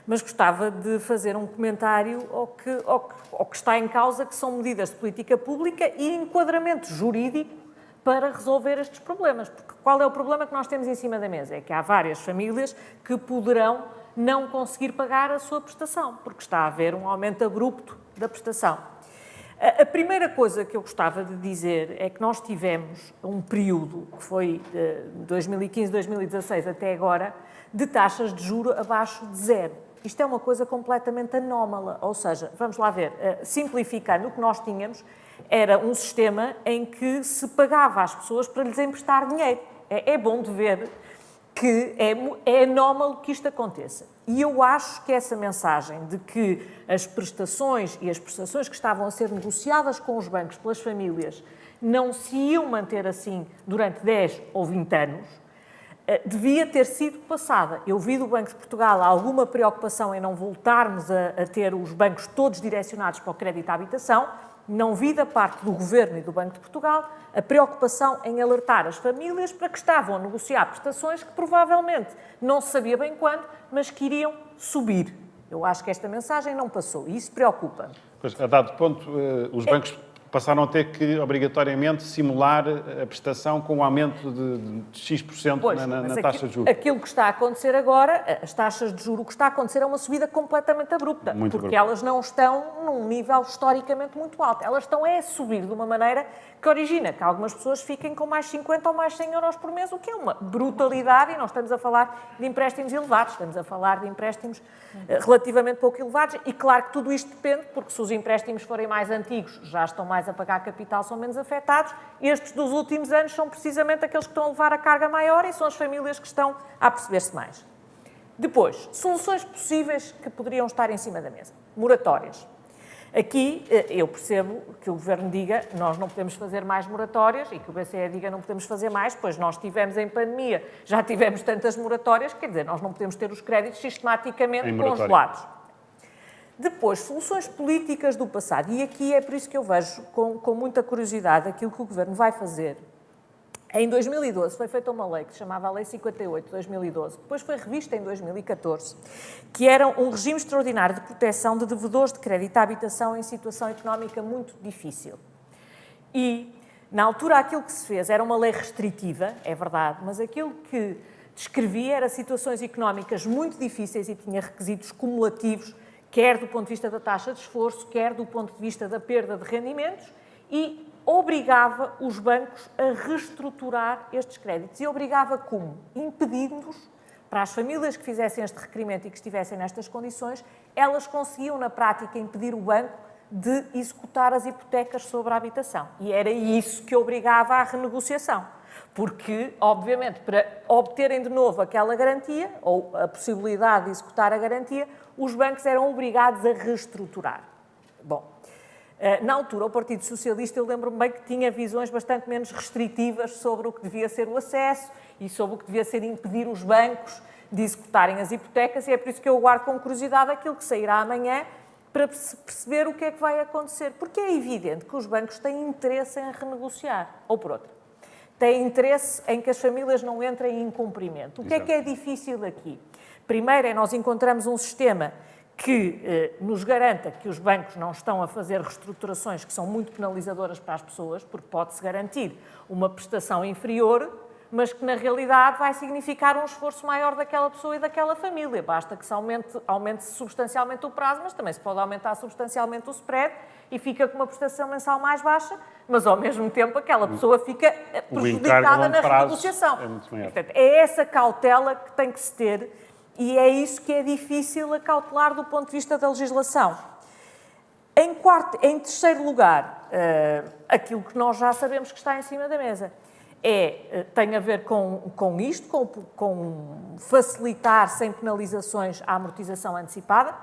Mas gostava de fazer um comentário ao que está em causa, que são medidas de política pública e enquadramento jurídico para resolver estes problemas. Porque qual é o problema que nós temos em cima da mesa? É que há várias famílias que poderão não conseguir pagar a sua prestação, porque está a haver um aumento abrupto da prestação. A primeira coisa que eu gostava de dizer é que nós tivemos um período, que foi de 2015, 2016 até agora, de taxas de juro abaixo de zero. Isto é uma coisa completamente anómala, ou seja, vamos lá ver, simplificando, o que nós tínhamos era um sistema em que se pagava às pessoas para lhes emprestar dinheiro. É bom de ver que é anómalo que isto aconteça. E eu acho que essa mensagem de que as prestações e as prestações que estavam a ser negociadas com os bancos pelas famílias não se iam manter assim durante 10 ou 20 anos, devia ter sido passada. Eu vi do Banco de Portugal alguma preocupação em não voltarmos a ter os bancos todos direcionados para o crédito à habitação. Não vi da parte do Governo e do Banco de Portugal a preocupação em alertar as famílias para que estavam a negociar prestações que provavelmente não se sabia bem quando, mas que iriam subir. Eu acho que esta mensagem não passou e isso preocupa-me. Pois, a dado ponto, os bancos passaram a ter que, obrigatoriamente, simular a prestação com um aumento de X% na taxa de juros. Aquilo que está a acontecer agora, as taxas de juros, o que está a acontecer é uma subida completamente abrupta, porque elas não estão num nível historicamente muito alto. Elas estão a subir de uma maneira que origina que algumas pessoas fiquem com mais 50 ou mais 100 euros por mês, o que é uma brutalidade, e não estamos a falar de empréstimos elevados, estamos a falar de empréstimos relativamente pouco elevados, e claro que tudo isto depende, porque se os empréstimos forem mais antigos, já estão mais a pagar capital, são menos afetados. Estes dos últimos anos são precisamente aqueles que estão a levar a carga maior e são as famílias que estão a perceber-se mais. Depois, soluções possíveis que poderiam estar em cima da mesa. Moratórias. Aqui eu percebo que o Governo diga nós não podemos fazer mais moratórias e que o BCE diga não podemos fazer mais, pois nós tivemos em pandemia, já tivemos tantas moratórias, quer dizer, nós não podemos ter os créditos sistematicamente congelados. Depois, soluções políticas do passado. E aqui é por isso que eu vejo com muita curiosidade aquilo que o Governo vai fazer. Em 2012 foi feita uma lei que se chamava a Lei 58 de 2012, que depois foi revista em 2014, que era um regime extraordinário de proteção de devedores de crédito à habitação em situação económica muito difícil. E, na altura, aquilo que se fez era uma lei restritiva, é verdade, mas aquilo que descrevia era situações económicas muito difíceis e tinha requisitos cumulativos, quer do ponto de vista da taxa de esforço, quer do ponto de vista da perda de rendimentos, e obrigava os bancos a reestruturar estes créditos. E obrigava como? Impedindo-os, para as famílias que fizessem este requerimento e que estivessem nestas condições, elas conseguiam, na prática, impedir o banco de executar as hipotecas sobre a habitação. E era isso que obrigava à renegociação. Porque, obviamente, para obterem de novo aquela garantia, ou a possibilidade de executar a garantia, os bancos eram obrigados a reestruturar. Bom, na altura, o Partido Socialista, eu lembro-me bem que tinha visões bastante menos restritivas sobre o que devia ser o acesso e sobre o que devia ser impedir os bancos de executarem as hipotecas, e é por isso que eu guardo com curiosidade aquilo que sairá amanhã para perceber o que é que vai acontecer. Porque é evidente que os bancos têm interesse em renegociar, ou por outra, têm interesse em que as famílias não entrem em incumprimento. O que é difícil aqui? Primeiro é nós encontramos um sistema que nos garanta que os bancos não estão a fazer reestruturações que são muito penalizadoras para as pessoas, porque pode-se garantir uma prestação inferior, mas que na realidade vai significar um esforço maior daquela pessoa e daquela família. Basta que se aumente substancialmente o prazo, mas também se pode aumentar substancialmente o spread e fica com uma prestação mensal mais baixa, mas ao mesmo tempo aquela pessoa fica prejudicada na renegociação. Portanto, é essa cautela que tem que se ter. E é isso que é difícil acautelar do ponto de vista da legislação. Em terceiro lugar, aquilo que nós já sabemos que está em cima da mesa tem a ver com isto, com facilitar sem penalizações a amortização antecipada.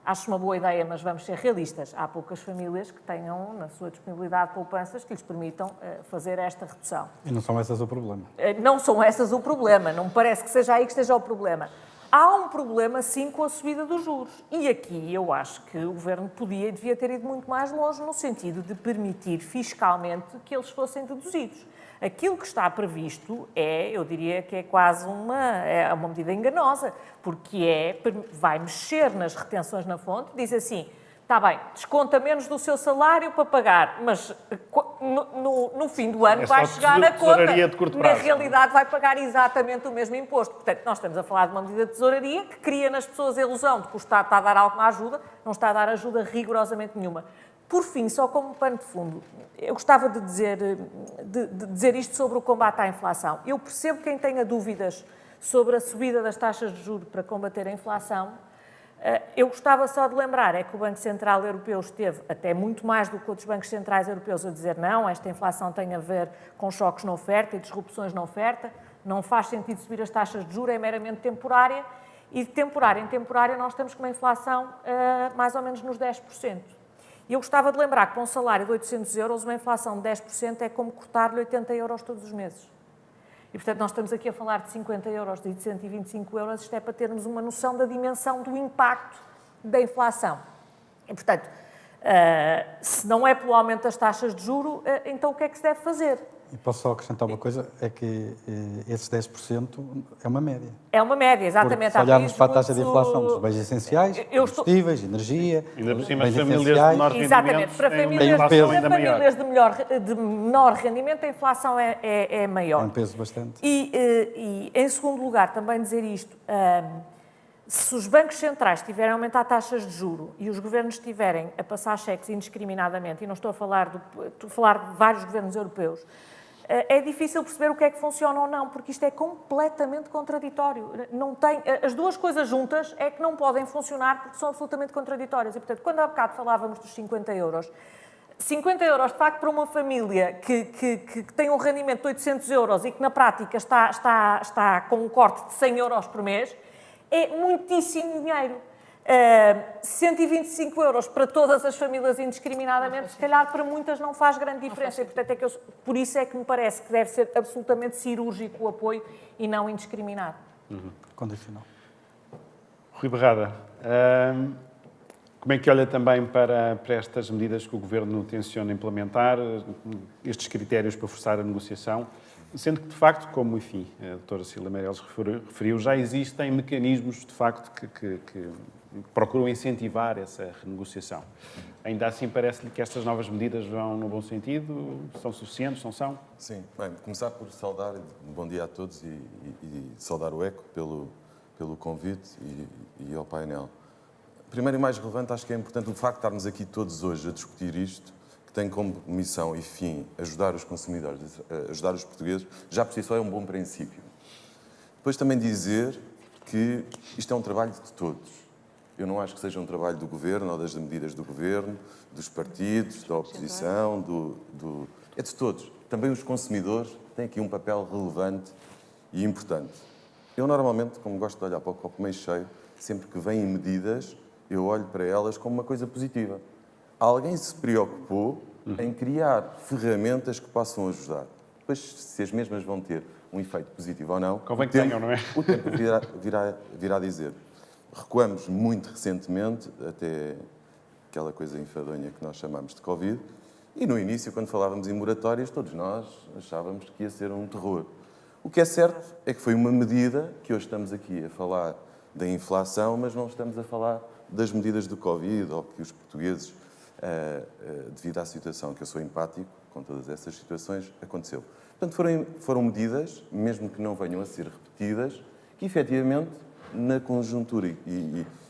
Acho uma boa ideia, mas vamos ser realistas. Há poucas famílias que tenham na sua disponibilidade poupanças que lhes permitam fazer esta redução. E não são essas o problema. Não são essas o problema. Não me parece que seja aí que esteja o problema. Há um problema, sim, com a subida dos juros. E aqui eu acho que o Governo podia e devia ter ido muito mais longe no sentido de permitir fiscalmente que eles fossem deduzidos. Aquilo que está previsto eu diria que é quase uma medida enganosa, porque vai mexer nas retenções na fonte, diz assim, está bem, desconta menos do seu salário para pagar, mas no fim do ano vai chegar a conta. Na realidade vai pagar exatamente o mesmo imposto. Portanto, nós estamos a falar de uma medida de tesouraria que cria nas pessoas a ilusão de que o Estado está a dar alguma ajuda, não está a dar ajuda rigorosamente nenhuma. Por fim, só como pano de fundo, eu gostava de dizer isto sobre o combate à inflação. Eu percebo quem tenha dúvidas sobre a subida das taxas de juros para combater a inflação, Eu gostava só de lembrar, é que o Banco Central Europeu esteve até muito mais do que outros bancos centrais europeus a dizer não, esta inflação tem a ver com choques na oferta e disrupções na oferta, não faz sentido subir as taxas de juros, é meramente temporária, e de temporária em temporária nós estamos com uma inflação mais ou menos nos 10%. E eu gostava de lembrar que para um salário de 800 euros, uma inflação de 10% é como cortar-lhe 80 euros todos os meses. E, portanto, nós estamos aqui a falar de 50 euros e de 125 euros, isto é para termos uma noção da dimensão do impacto da inflação. E, portanto, se não é pelo aumento das taxas de juro, então o que é que se deve fazer? E posso só acrescentar uma coisa, é que esses 10% é uma média. É uma média, Porque exatamente. se olharmos para a taxa de inflação dos bens essenciais, combustíveis, energia, Ainda por cima, bens as famílias de essenciais, menor Exatamente, rendimento para têm uma famílias, inflação peso. ainda para maior. famílias de menor rendimento, a inflação é maior. é um peso bastante. E, em segundo lugar, também dizer isto, se os bancos centrais tiverem a aumentar taxas de juro e os governos estiverem a passar cheques indiscriminadamente, e não estou a falar de vários governos europeus, é difícil perceber o que é que funciona ou não, porque isto é completamente contraditório. Não tem, as duas coisas juntas é que não podem funcionar porque são absolutamente contraditórias. E, portanto, quando há bocado falávamos dos 50 euros, 50 euros, de facto, para uma família que tem um rendimento de 800 euros e que, na prática, está com um corte de 100 euros por mês, é muitíssimo dinheiro. 125 euros para todas as famílias indiscriminadamente, se calhar para muitas não faz grande diferença. E, portanto, por isso é que me parece que deve ser absolutamente cirúrgico o apoio e não indiscriminado. Condicional. Rui Barrada, como é que olha também para estas medidas que o Governo tenciona implementar, estes critérios para forçar a negociação, sendo que, de facto, como, enfim, a doutora Cília Meireles referiu, já existem mecanismos, de facto, que procuram incentivar essa renegociação. Ainda assim, parece-lhe que estas novas medidas vão no bom sentido? São suficientes? Não são? Sim. Bem, começar por saudar, bom dia a todos e saudar o ECO pelo convite e ao painel. Primeiro e mais relevante, acho que é importante o facto de estarmos aqui todos hoje a discutir isto, que tem como missão e fim ajudar os consumidores, ajudar os portugueses, já por si só é um bom princípio. Depois também dizer que isto é um trabalho de todos. Eu não acho que seja um trabalho do Governo ou das medidas do Governo, dos partidos, da oposição, é de todos. Também os consumidores têm aqui um papel relevante e importante. Eu normalmente, como gosto de olhar para o copo meio cheio, sempre que vêm medidas, eu olho para elas como uma coisa positiva. Alguém se preocupou em criar ferramentas que possam ajudar. Depois, se as mesmas vão ter um efeito positivo ou não, Convém que tenham, não é? o tempo virá dizer. Recuamos muito recentemente, até aquela coisa enfadonha que nós chamamos de Covid, e no início, quando falávamos em moratórias, todos nós achávamos que ia ser um terror. O que é certo é que foi uma medida que hoje estamos aqui a falar da inflação, mas não estamos a falar das medidas do Covid, ou que os portugueses, devido à situação que eu sou empático com todas essas situações, aconteceu. Portanto, foram medidas, mesmo que não venham a ser repetidas, que efetivamente, na conjuntura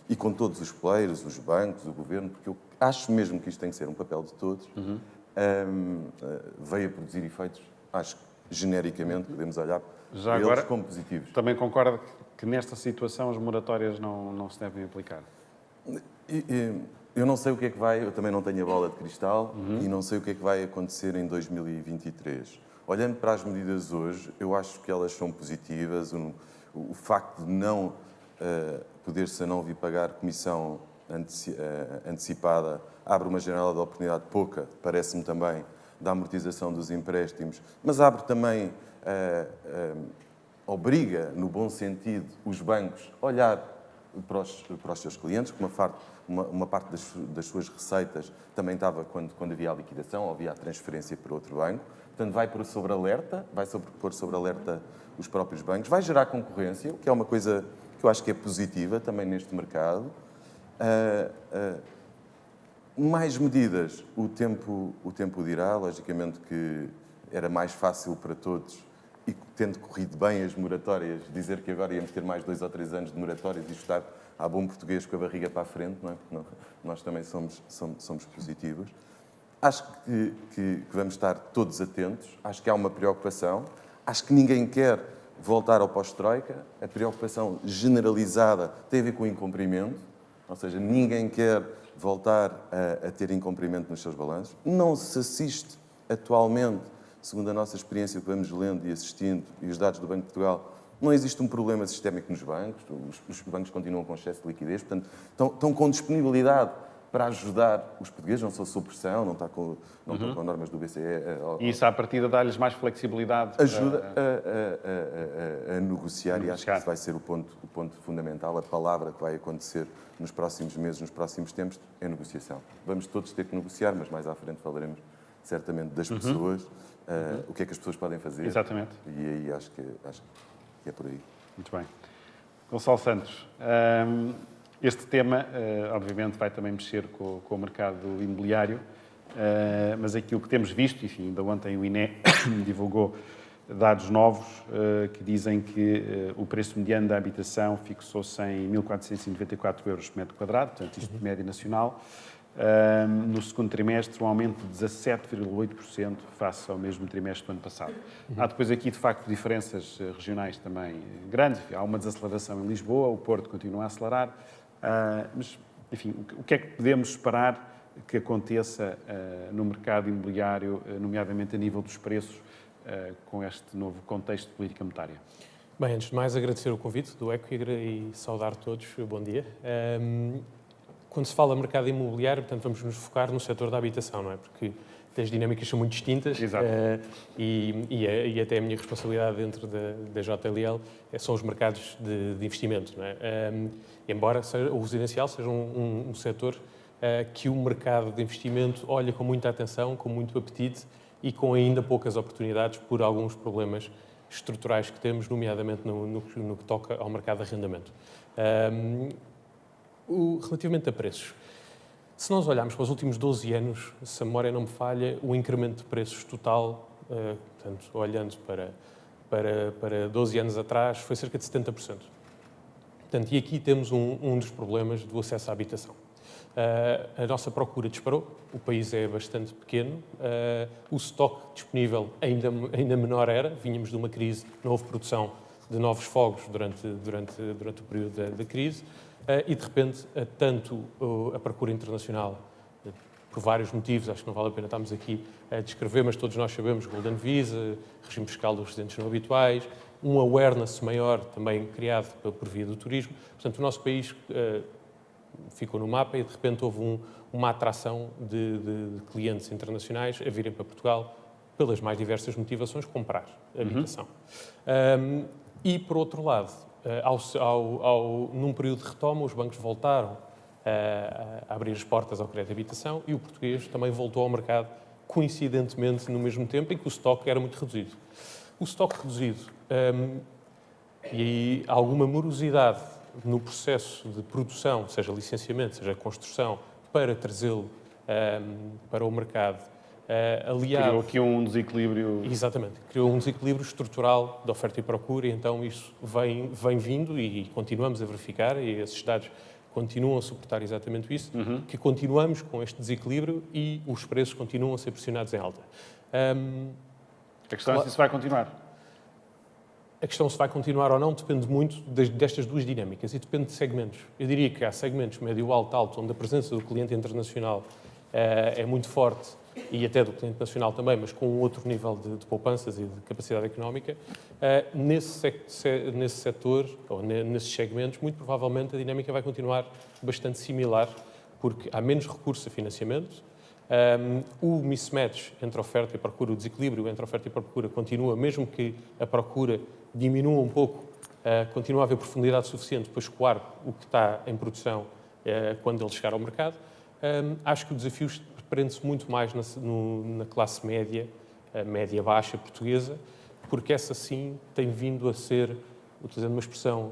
e com todos os players, os bancos, o Governo, porque eu acho mesmo que isto tem que ser um papel de todos, veio a produzir efeitos, acho que genericamente podemos olhar Já para agora, eles como positivos. Também concorda que nesta situação as moratórias não se devem aplicar? Eu não sei o que é que vai, eu também não tenho a bola de cristal e não sei o que é que vai acontecer em 2023. Olhando para as medidas hoje, eu acho que elas são positivas. O facto de não poder-se a não vir pagar comissão antecipada abre uma janela de oportunidade pouca, parece-me também, da amortização dos empréstimos, mas abre também, obriga, no bom sentido, os bancos a olhar para os seus clientes, porque uma parte das suas receitas também estava quando havia a liquidação ou havia a transferência para outro banco. Portanto, vai pôr sobre alerta os próprios bancos, vai gerar concorrência, o que é uma coisa que eu acho que é positiva também neste mercado. Mais medidas, o tempo dirá, logicamente que era mais fácil para todos e tendo corrido bem as moratórias, dizer que agora íamos ter mais 2 ou 3 anos de moratórias e estar a bom português com a barriga para a frente, não é? Porque nós também somos positivos. Acho que vamos estar todos atentos, acho que há uma preocupação, acho que ninguém quer voltar ao pós-troika, a preocupação generalizada tem a ver com o incumprimento. Ou seja, ninguém quer voltar a ter incumprimento nos seus balanços. Não se assiste atualmente, segundo a nossa experiência que vamos lendo e assistindo, e os dados do Banco de Portugal, não existe um problema sistémico nos bancos, os bancos continuam com excesso de liquidez, portanto, estão com disponibilidade para ajudar os portugueses, não são sob pressão, não estão com normas do BCE. E isso, à partida, dá-lhes mais flexibilidade. Ajuda a negociar, e acho que isso vai ser o ponto fundamental, a palavra que vai acontecer nos próximos meses, nos próximos tempos, é negociação. Vamos todos ter que negociar, mas mais à frente falaremos certamente das pessoas, o que é que as pessoas podem fazer. Exatamente. E aí acho que é por aí. Muito bem. Gonçalo Santos, este tema, obviamente, vai também mexer com o mercado imobiliário, mas aquilo que temos visto, enfim, ainda ontem o INE divulgou dados novos que dizem que o preço mediano da habitação fixou-se em 1.494 euros por metro quadrado, portanto, isto de média nacional. No segundo trimestre, um aumento de 17,8% face ao mesmo trimestre do ano passado. Há depois aqui, de facto, diferenças regionais também grandes. Há uma desaceleração em Lisboa, o Porto continua a acelerar. Mas, enfim, o que é que podemos esperar que aconteça no mercado imobiliário, nomeadamente a nível dos preços, com este novo contexto de política monetária? Bem, antes de mais, agradecer o convite do ECO e saudar todos. Bom dia. Quando se fala mercado imobiliário, portanto, vamos nos focar no setor da habitação, não é? Porque as dinâmicas são muito distintas e até a minha responsabilidade dentro da JLL são os mercados de investimento, não é? Embora o residencial seja um setor que o mercado de investimento olha com muita atenção, com muito apetite e com ainda poucas oportunidades por alguns problemas estruturais que temos, nomeadamente no que toca ao mercado de arrendamento. Relativamente a preços, se nós olharmos para os últimos 12 anos, se a memória não me falha, o incremento de preços total, portanto, olhando para 12 anos atrás, foi cerca de 70%. Portanto, e aqui temos um dos problemas do acesso à habitação. A nossa procura disparou, o país é bastante pequeno, o estoque disponível ainda menor era, vínhamos de uma crise, não houve produção de novos fogos durante o período da crise, e de repente, tanto a procura internacional, por vários motivos, acho que não vale a pena estarmos aqui a descrever, mas todos nós sabemos, Golden Visa, regime fiscal dos residentes não habituais, um awareness maior também criado por via do turismo. Portanto, o nosso país ficou no mapa e de repente houve uma atração de clientes internacionais a virem para Portugal pelas mais diversas motivações, comprar habitação. E, por outro lado, num período de retoma, os bancos voltaram a abrir as portas ao crédito de habitação e o português também voltou ao mercado, coincidentemente, no mesmo tempo em que o estoque era muito reduzido. O estoque reduzido e aí alguma morosidade no processo de produção, seja licenciamento, seja construção, para trazê-lo para o mercado, aliado... Criou aqui um desequilíbrio... Exatamente. Criou um desequilíbrio estrutural de oferta e procura, e então isso vem vindo e continuamos a verificar, e esses dados continuam a suportar exatamente isso, que continuamos com este desequilíbrio e os preços continuam a ser pressionados em alta. A questão é se isso vai continuar. A questão se vai continuar ou não depende muito destas duas dinâmicas e depende de segmentos. Eu diria que há segmentos médio, alto, alto, onde a presença do cliente internacional é muito forte e até do cliente nacional também, mas com um outro nível de poupanças e de capacidade económica. Nesse setor, ou nesses segmentos, muito provavelmente a dinâmica vai continuar bastante similar, porque há menos recursos a financiamento, o mismatch entre oferta e procura, o desequilíbrio entre oferta e procura continua, mesmo que a procura diminua um pouco, continua a haver profundidade suficiente para escoar o que está em produção quando ele chegar ao mercado. Acho que o desafio prende-se muito mais na classe média, média-baixa portuguesa, porque essa sim tem vindo a ser, utilizando uma expressão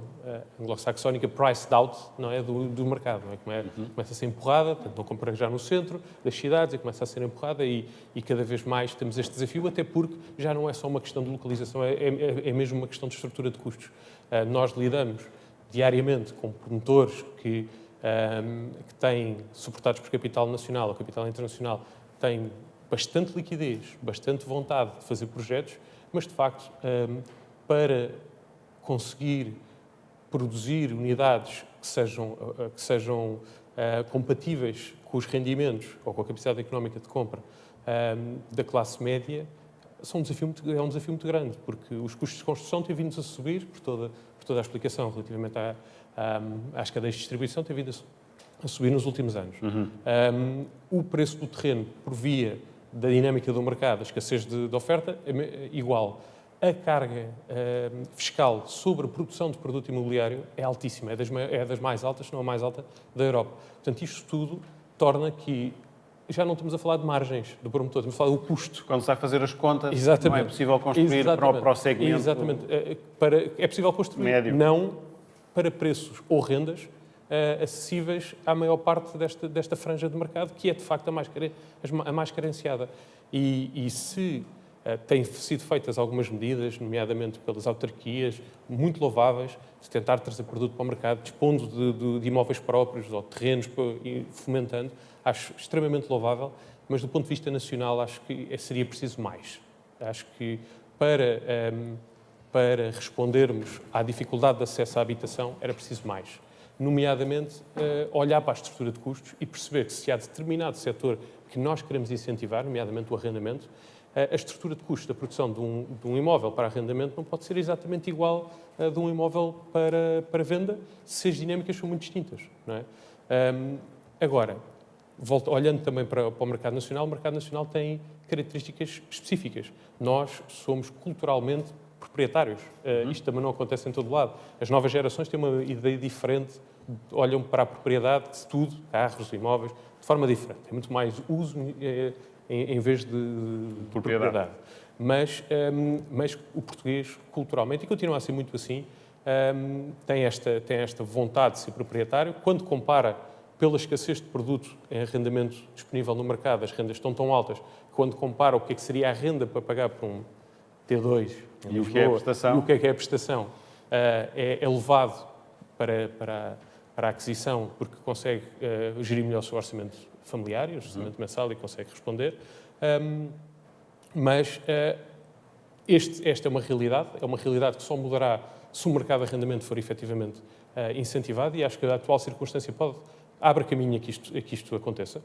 anglo-saxónica, priced out, não é, do mercado. Não é? Começa a ser empurrada, portanto, não compra já no centro das cidades e começa a ser empurrada e cada vez mais temos este desafio, até porque já não é só uma questão de localização, é mesmo uma questão de estrutura de custos. Nós lidamos diariamente com promotores que têm, suportados por capital nacional ou capital internacional, têm bastante liquidez, bastante vontade de fazer projetos, mas, de facto, para conseguir produzir unidades que sejam compatíveis com os rendimentos ou com a capacidade económica de compra da classe média é um desafio muito grande, porque os custos de construção têm vindo a subir por toda a explicação relativamente às cadeias de distribuição, têm vindo a subir nos últimos anos. O preço do terreno, por via da dinâmica do mercado, a escassez de oferta, é igual. A carga fiscal sobre a produção de produto imobiliário é altíssima, é das mais altas, se não a mais alta, da Europa. Portanto, isto tudo torna que já não estamos a falar de margens do promotor, estamos a falar do custo. Quando se vai fazer as contas, Exatamente. não é possível construir para o segmento. Exatamente. É possível construir, médio. não para preços ou rendas acessíveis à maior parte desta franja de mercado, que é de facto a mais carenciada. E se têm sido feitas algumas medidas, nomeadamente pelas autarquias, muito louváveis, de tentar trazer produto para o mercado, dispondo de imóveis próprios ou terrenos, fomentando, acho extremamente louvável, mas do ponto de vista nacional acho que seria preciso mais. Acho que para respondermos à dificuldade de acesso à habitação era preciso mais. Nomeadamente, olhar para a estrutura de custos e perceber que se há determinado setor que nós queremos incentivar, nomeadamente o arrendamento, a estrutura de custos da produção de um imóvel para arrendamento não pode ser exatamente igual a de um imóvel para venda, se as dinâmicas são muito distintas. Não é? Agora, olhando também para o mercado nacional tem características específicas. Nós somos culturalmente proprietários. Isto também não acontece em todo lado. As novas gerações têm uma ideia diferente, olham para a propriedade de tudo, carros, imóveis, de forma diferente. É muito mais uso em vez de propriedade. Mas o português, culturalmente, e continua a ser muito assim, tem esta vontade de ser proprietário. Quando compara, pela escassez de produto em arrendamento disponível no mercado, as rendas estão tão altas, quando compara o que seria a renda para pagar por um T2 em Lisboa, o que é a prestação? E o que é a prestação, é elevado para a aquisição, porque consegue gerir melhor o seu orçamento familiar, o orçamento mensal, e consegue responder. Mas esta é uma realidade que só mudará se o mercado de arrendamento for efetivamente incentivado, e acho que a atual circunstância abre caminho a que isto aconteça.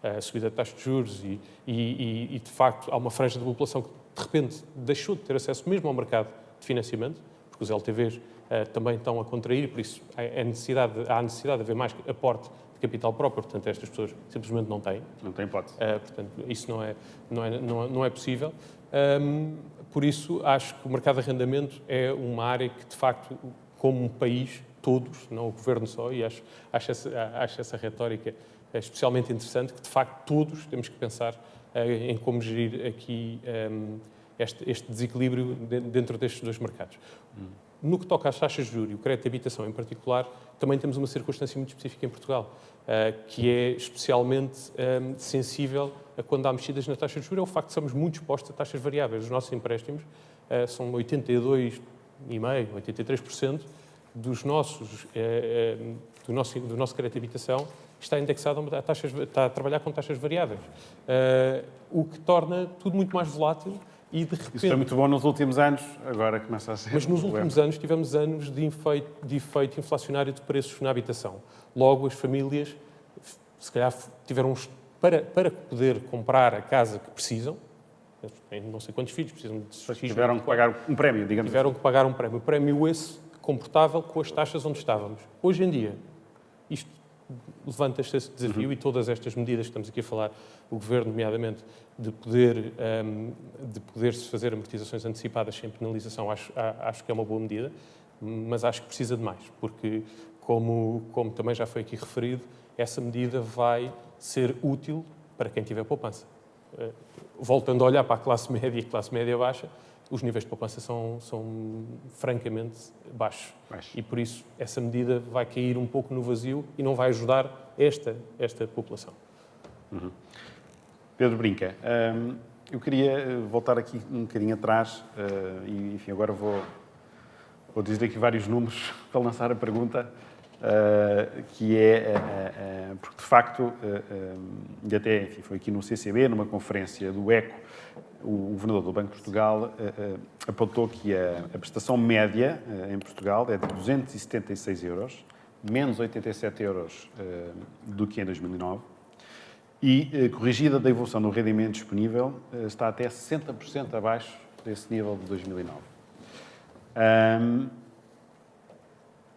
A subida de taxas de juros e, de facto, há uma franja da população que, de repente, deixou de ter acesso mesmo ao mercado de financiamento, porque os LTVs também estão a contrair, por isso há necessidade de haver mais aporte de capital próprio, portanto, estas pessoas simplesmente não têm. Não tem hipótese. Portanto, isso não é possível. Por isso, acho que o mercado de arrendamento é uma área que, de facto, como um país, todos, não o Governo só, e acho essa retórica especialmente interessante, que, de facto, todos temos que pensar em como gerir aqui este desequilíbrio dentro destes dois mercados. No que toca às taxas de juros e o crédito de habitação em particular, também temos uma circunstância muito específica em Portugal, que é especialmente sensível a quando há mexidas na taxa de juros, é o facto de sermos muito expostos a taxas variáveis. Os nossos empréstimos são 82,5%, 83% do nosso crédito de habitação está indexado está a trabalhar com taxas variáveis, o que torna tudo muito mais volátil. E de repente, isso foi muito bom nos últimos anos, agora começa a ser... Mas nos últimos anos tivemos anos de efeito inflacionário de preços na habitação. Logo, as famílias, se calhar, tiveram, para poder comprar a casa que precisam, não sei quantos filhos precisam de... Tiveram que pagar um prémio, digamos. Tiveram que pagar um prémio. O prémio esse comportável com as taxas onde estávamos. Hoje em dia, isto levanta-se esse desafio e todas estas medidas que estamos aqui a falar, o Governo, nomeadamente, de poder-se fazer amortizações antecipadas sem penalização, acho que é uma boa medida, mas acho que precisa de mais, porque, como também já foi aqui referido, essa medida vai ser útil para quem tiver poupança. Voltando a olhar para a classe média e classe média baixa, os níveis de poupança são francamente baixos. E, por isso, essa medida vai cair um pouco no vazio e não vai ajudar esta população. Pedro Brinca, eu queria voltar aqui um bocadinho atrás e, enfim, agora vou dizer aqui vários números para lançar a pergunta. que é, porque de facto, e até enfim, foi aqui no CCB, numa conferência do ECO, o governador do Banco de Portugal apontou que a prestação média em Portugal é de 276 euros, menos 87 euros do que em 2009, e, corrigida da evolução do rendimento disponível, está até 60% abaixo desse nível de 2009.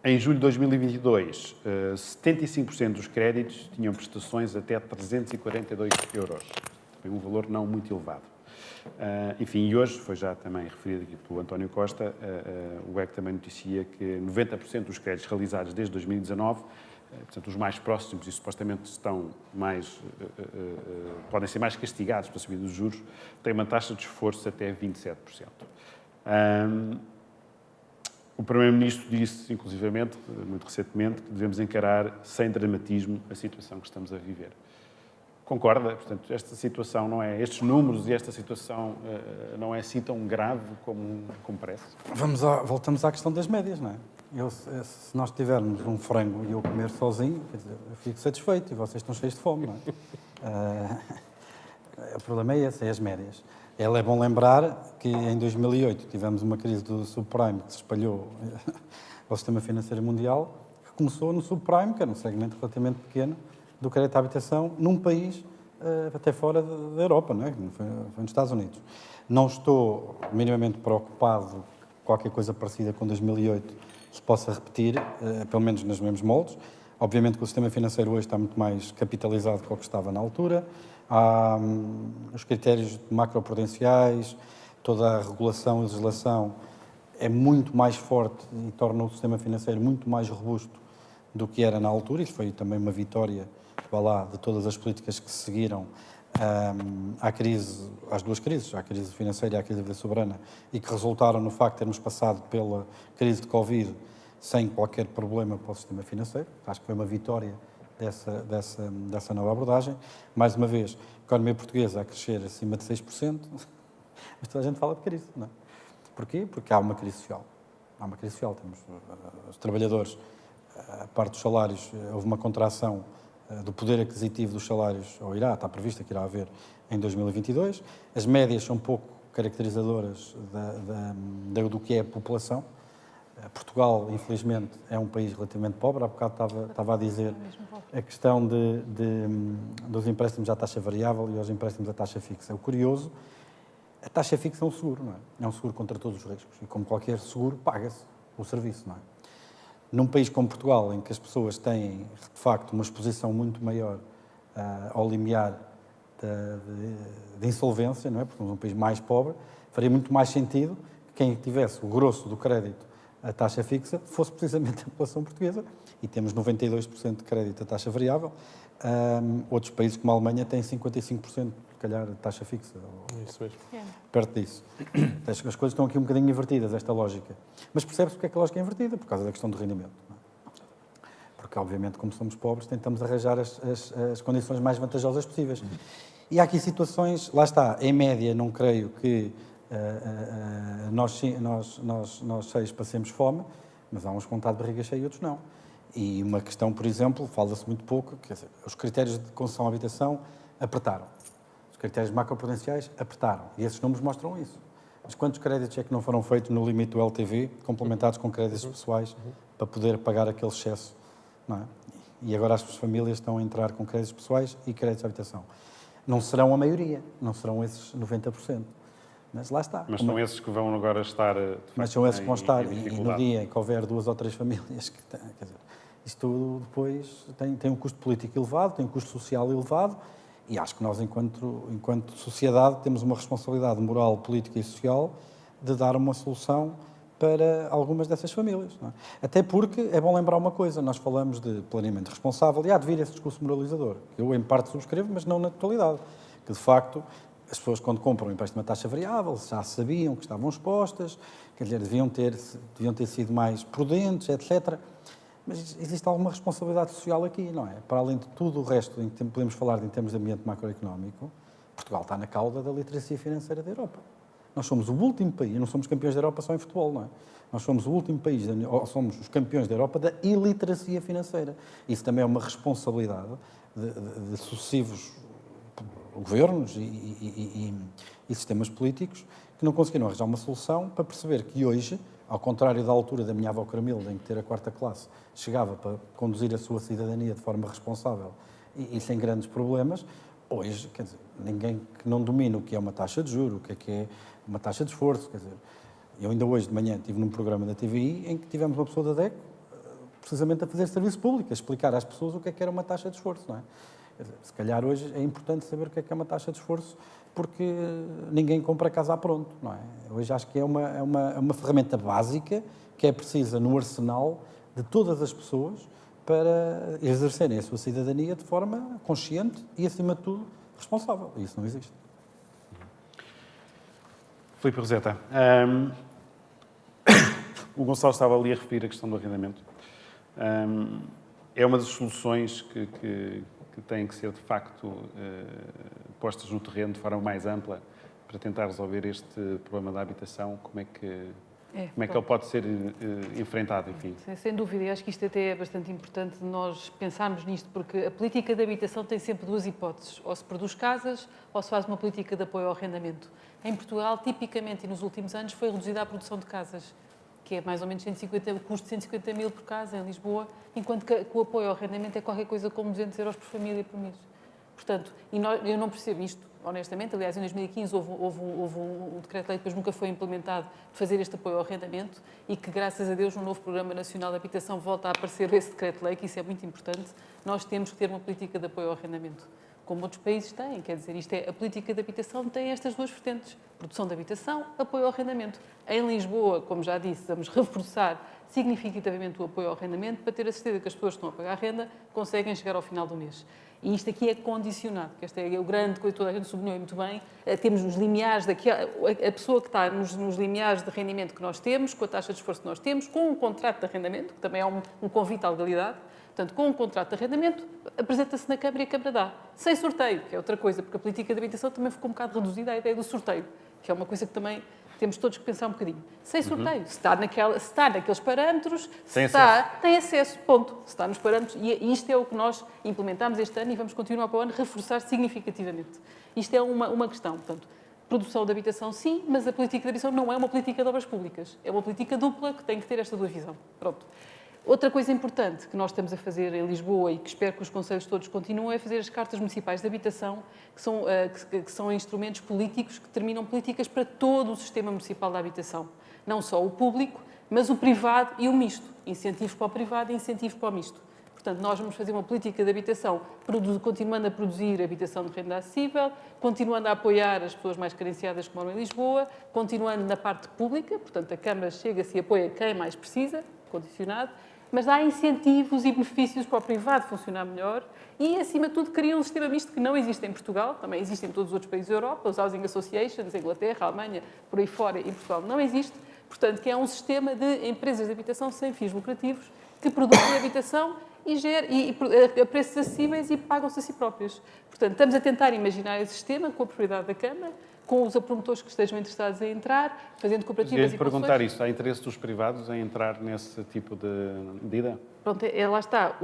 Em julho de 2022, 75% dos créditos tinham prestações até 342 euros. Um valor não muito elevado. Enfim, e hoje, foi já também referido aqui pelo António Costa, o EC também noticia que 90% dos créditos realizados desde 2019, portanto, os mais próximos e supostamente estão mais, podem ser mais castigados pela subida dos juros, têm uma taxa de esforço até 27%. O Primeiro-Ministro disse, inclusivamente, muito recentemente, que devemos encarar sem dramatismo a situação que estamos a viver. Concorda? Portanto, esta situação não é, estes números e esta situação não é assim tão grave como parece? Voltamos à questão das médias, não é? Se nós tivermos um frango e eu comer sozinho, quer dizer, eu fico satisfeito e vocês estão cheios de fome, não é? O problema é esse, é as médias. É bom lembrar que em 2008 tivemos uma crise do subprime que se espalhou ao sistema financeiro mundial, que começou no subprime, que era um segmento relativamente pequeno do crédito à habitação, num país até fora da Europa, não é? Foi nos Estados Unidos. Não estou minimamente preocupado que qualquer coisa parecida com 2008 se possa repetir, pelo menos nos mesmos moldes. Obviamente que o sistema financeiro hoje está muito mais capitalizado do que estava na altura. Há os critérios macroprudenciais, toda a regulação e legislação é muito mais forte e torna o sistema financeiro muito mais robusto do que era na altura. Isso foi também uma vitória, de todas as políticas que se seguiram às duas crises, à crise financeira e à crise da soberana, e que resultaram no facto de termos passado pela crise de Covid sem qualquer problema para o sistema financeiro. Acho que foi uma vitória dessa nova abordagem. Mais uma vez, a economia portuguesa a crescer acima de 6%, mas toda a gente fala de crise, não é? Porquê? Porque há uma crise social. Há uma crise social. Temos os trabalhadores, a parte dos salários, houve uma contração do poder aquisitivo dos salários, ou está previsto que irá haver em 2022. As médias são pouco caracterizadoras do que é a população. Portugal, infelizmente, é um país relativamente pobre. Há bocado estava a dizer a questão dos empréstimos à taxa variável e aos empréstimos à taxa fixa. O curioso, a taxa fixa é um seguro, não é? É um seguro contra todos os riscos. E como qualquer seguro, paga-se o serviço, não é? Num país como Portugal, em que as pessoas têm, de facto, uma exposição muito maior ao limiar de insolvência, não é? Porque somos um país mais pobre, faria muito mais sentido que quem tivesse o grosso do crédito à taxa fixa fosse precisamente a população portuguesa, e temos 92% de crédito à taxa variável. Outros países como a Alemanha têm 55%, se calhar, de taxa fixa. Isso mesmo. Perto disso. As coisas estão aqui um bocadinho invertidas, esta lógica. Mas percebe-se porque é que a lógica é invertida? Por causa da questão do rendimento. Porque, obviamente, como somos pobres, tentamos arranjar as condições mais vantajosas possíveis. E há aqui situações, lá está, em média, não creio que nós 6 passemos fome, mas há uns com vontade de barriga cheia e outros não. E uma questão, por exemplo, fala-se muito pouco, quer dizer, os critérios de concessão à habitação apertaram. Os critérios macroprudenciais apertaram. E esses números mostram isso. Mas quantos créditos é que não foram feitos no limite do LTV, complementados com créditos pessoais, para poder pagar aquele excesso? Não é? E agora as famílias estão a entrar com créditos pessoais e créditos de habitação. Não serão a maioria, não serão esses 90%. Mas lá está. Mas são esses que vão agora estar... Mas são esses que vão estar. E no dia em que houver 2 ou 3 famílias que têm... Quer dizer, isto tudo depois tem um custo político elevado, tem um custo social elevado, e acho que nós, enquanto sociedade, temos uma responsabilidade moral, política e social de dar uma solução para algumas dessas famílias. Não é? Até porque é bom lembrar uma coisa, nós falamos de planeamento responsável e há de vir esse discurso moralizador. Eu, em parte, subscrevo, mas não na totalidade. Que, de facto, as pessoas, quando compram um empréstimo à taxa variável, já sabiam que estavam expostas, quer dizer, deviam ter sido mais prudentes, etc. Mas existe alguma responsabilidade social aqui, não é? Para além de tudo o resto em que podemos falar em termos de ambiente macroeconómico, Portugal está na cauda da literacia financeira da Europa. Nós somos o último país, não somos campeões da Europa só em futebol, não é? Nós somos o último país, ou somos os campeões da Europa da iliteracia financeira. Isso também é uma responsabilidade de sucessivos governos e sistemas políticos que não conseguiram arranjar uma solução para perceber que hoje, ao contrário da altura da minha avó Carmilda, em que ter a 4ª classe chegava para conduzir a sua cidadania de forma responsável e sem grandes problemas, hoje, quer dizer, ninguém que não domine o que é uma taxa de juros, o que é uma taxa de esforço, quer dizer, eu ainda hoje de manhã estive num programa da TVI em que tivemos uma pessoa da DECO precisamente a fazer serviço público, a explicar às pessoas o que era uma taxa de esforço, não é? Quer dizer, se calhar hoje é importante saber o que é uma taxa de esforço, porque ninguém compra casa a pronto, não é? Hoje acho que é uma ferramenta básica que é precisa no arsenal de todas as pessoas para exercerem a sua cidadania de forma consciente e, acima de tudo, responsável. E isso não existe. Filipe Roseta, o Gonçalo estava ali a referir a questão do arrendamento. É uma das soluções que têm que ser, de facto, postas no terreno de forma mais ampla para tentar resolver este problema da habitação. Como é que ele pode ser enfrentado, enfim? Sem dúvida, e acho que isto até é bastante importante nós pensarmos nisto, porque a política de habitação tem sempre duas hipóteses: ou se produz casas, ou se faz uma política de apoio ao arrendamento. Em Portugal, tipicamente, e nos últimos anos, foi reduzida a produção de casas, que é mais ou menos o custo de 150 mil por casa em Lisboa, enquanto que o apoio ao arrendamento é qualquer coisa como 200 euros por família por mês. Portanto, eu não percebo isto, honestamente. Aliás, em 2015 houve um decreto-lei que depois nunca foi implementado de fazer este apoio ao arrendamento e que, graças a Deus, no novo Programa Nacional de Habitação volta a aparecer esse decreto-lei, que isso é muito importante. Nós temos que ter uma política de apoio ao arrendamento, como outros países têm. Quer dizer, a política de habitação tem estas duas vertentes: produção de habitação, apoio ao arrendamento. Em Lisboa, como já disse, vamos reforçar significativamente o apoio ao arrendamento para ter a certeza que as pessoas que estão a pagar a renda conseguem chegar ao final do mês. E isto aqui é condicionado, que este é o grande coisa, toda a gente sublinhou muito bem. Temos os limiares a pessoa que está nos limiares de rendimento que nós temos, com a taxa de esforço que nós temos, com um contrato de arrendamento, que também é um convite à legalidade. Portanto, com um contrato de arrendamento, apresenta-se na Câmara e a Câmara dá. Sem sorteio, que é outra coisa, porque a política de habitação também ficou um bocado reduzida à ideia do sorteio, que é uma coisa que também temos todos que pensar um bocadinho. Sem sorteio. Se está naqueles parâmetros, tem acesso, ponto. Se está nos parâmetros. E isto é o que nós implementámos este ano e vamos continuar para o ano reforçar significativamente. Isto é uma questão. Portanto, produção de habitação, sim, mas a política de habitação não é uma política de obras públicas. É uma política dupla que tem que ter esta visão. Pronto. Outra coisa importante que nós estamos a fazer em Lisboa e que espero que os concelhos todos continuem é fazer as cartas municipais de habitação, que são instrumentos políticos que determinam políticas para todo o sistema municipal da habitação. Não só o público, mas o privado e o misto. Incentivos para o privado e incentivos para o misto. Portanto, nós vamos fazer uma política de habitação continuando a produzir habitação de renda acessível, continuando a apoiar as pessoas mais carenciadas que moram em Lisboa, continuando na parte pública, portanto, a Câmara chega-se e apoia quem mais precisa, condicionado, mas dá incentivos e benefícios para o privado funcionar melhor e, acima de tudo, cria um sistema misto que não existe em Portugal, também existe em todos os outros países da Europa, os Housing Associations, a Inglaterra, a Alemanha, por aí fora, e Portugal não existe. Portanto, que é um sistema de empresas de habitação sem fins lucrativos que produzem habitação a preços acessíveis e pagam-se a si próprios. Portanto, estamos a tentar imaginar esse sistema com a propriedade da Câmara, com os promotores que estejam interessados em entrar, fazendo cooperativas e perguntar isso. Há interesse dos privados em entrar nesse tipo de medida? Pronto, lá está.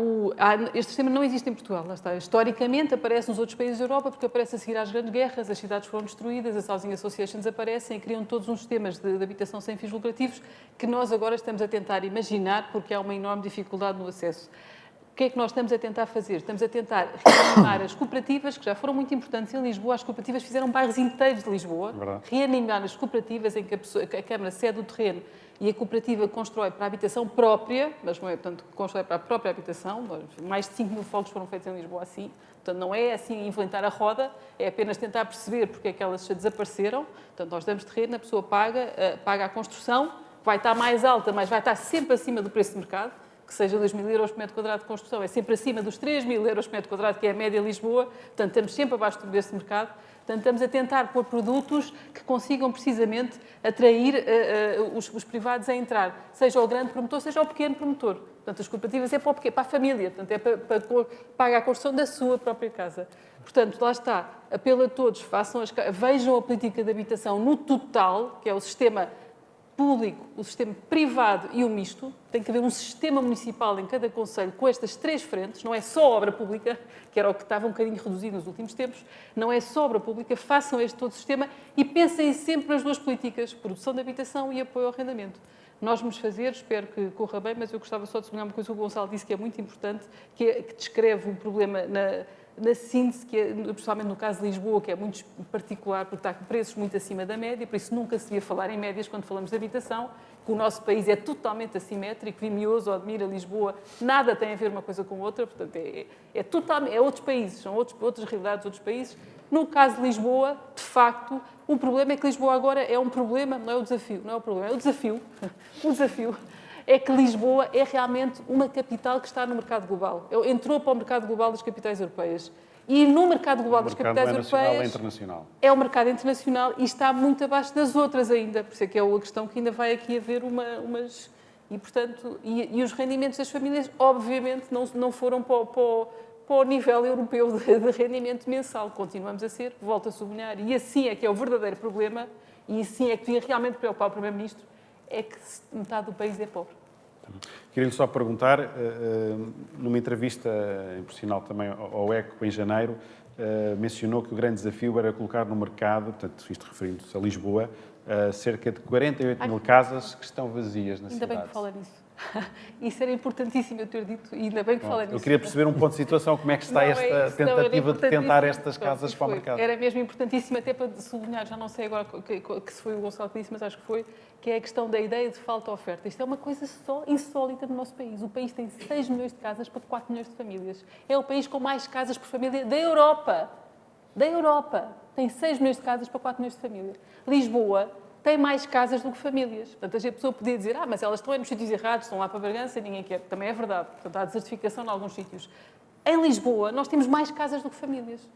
Este sistema não existe em Portugal. Lá está. Historicamente aparece nos outros países da Europa porque aparece a seguir às grandes guerras, as cidades foram destruídas, as Housing Associations aparecem e criam todos uns sistemas de habitação sem fins lucrativos que nós agora estamos a tentar imaginar porque há uma enorme dificuldade no acesso. O que é que nós estamos a tentar fazer? Estamos a tentar reanimar as cooperativas, que já foram muito importantes em Lisboa. As cooperativas fizeram bairros inteiros de Lisboa. Verdade. Reanimar as cooperativas em que a Câmara cede o terreno e a cooperativa constrói para a habitação própria, mas não é, portanto, constrói para a própria habitação. Mais de 5 mil fogos foram feitos em Lisboa assim. Portanto, não é assim inventar a roda, é apenas tentar perceber porque é que elas desapareceram. Portanto, nós damos terreno, a pessoa paga a construção, vai estar mais alta, mas vai estar sempre acima do preço de mercado, que seja 2.000 euros por metro quadrado de construção, é sempre acima dos 3.000 euros por metro quadrado, que é a média em Lisboa, portanto, estamos sempre abaixo do preço de mercado. Portanto, estamos a tentar pôr produtos que consigam precisamente atrair os privados a entrar, seja o grande promotor, seja o pequeno promotor. Portanto, as cooperativas é para a família, portanto, é para pagar a construção da sua própria casa. Portanto, lá está, apelo a todos, vejam a política de habitação no total, que é o sistema público, o sistema privado e o misto. Tem que haver um sistema municipal em cada concelho com estas três frentes, não é só obra pública, que era o que estava um bocadinho reduzido nos últimos tempos, não é só obra pública, façam este todo sistema e pensem sempre nas duas políticas, produção de habitação e apoio ao arrendamento. Nós vamos fazer, espero que corra bem, mas eu gostava só de sublinhar uma coisa que o Gonçalo disse que é muito importante, que descreve um problema na síntese, que é, principalmente no caso de Lisboa, que é muito particular, porque está com preços muito acima da média, por isso nunca se devia falar em médias quando falamos de habitação, que o nosso país é totalmente assimétrico, Vimioso, Odmira, Lisboa, nada tem a ver uma coisa com outra, portanto é outros países, são outras realidades, outros países. No caso de Lisboa, de facto, o problema é que Lisboa agora é um problema, não é o desafio, não é o problema, é o desafio. O desafio é que Lisboa é realmente uma capital que está no mercado global. Entrou para o mercado global das capitais europeias. E no mercado global das capitais europeias... É internacional. É o mercado internacional e está muito abaixo das outras ainda. Por isso é que é a questão que ainda vai aqui haver umas... E, portanto, e os rendimentos das famílias, obviamente, não foram para o nível europeu de rendimento mensal. Continuamos a ser, volto a sublinhar, e assim é que é o verdadeiro problema, e assim é que devia realmente preocupar o Primeiro-Ministro, é que metade do país é pobre. Queria-lhe só perguntar, numa entrevista, por sinal também ao ECO, em janeiro, mencionou que o grande desafio era colocar no mercado, portanto, isto referindo-se a Lisboa, cerca de 48 mil casas que estão vazias na cidade. Ainda bem que fala nisso. Isso era importantíssimo eu ter dito, e ainda bem que fala nisso. Eu queria perceber um ponto de situação, como é que está esta tentativa de tentar estas casas para o mercado. Era mesmo importantíssimo, até para sublinhar, já não sei agora que se foi o Gonçalo que disse, mas acho que foi, que é a questão da ideia de falta-oferta. Isto é uma coisa só insólita no nosso país. O país tem 6 milhões de casas para 4 milhões de famílias. É o país com mais casas por família da Europa. Da Europa. Tem 6 milhões de casas para 4 milhões de família. Lisboa tem mais casas do que famílias. Portanto, a pessoa podia dizer, mas elas estão nos sítios errados, estão lá para Bragança e ninguém quer. Também é verdade. Portanto, há desertificação em alguns sítios. Em Lisboa, nós temos mais casas do que famílias.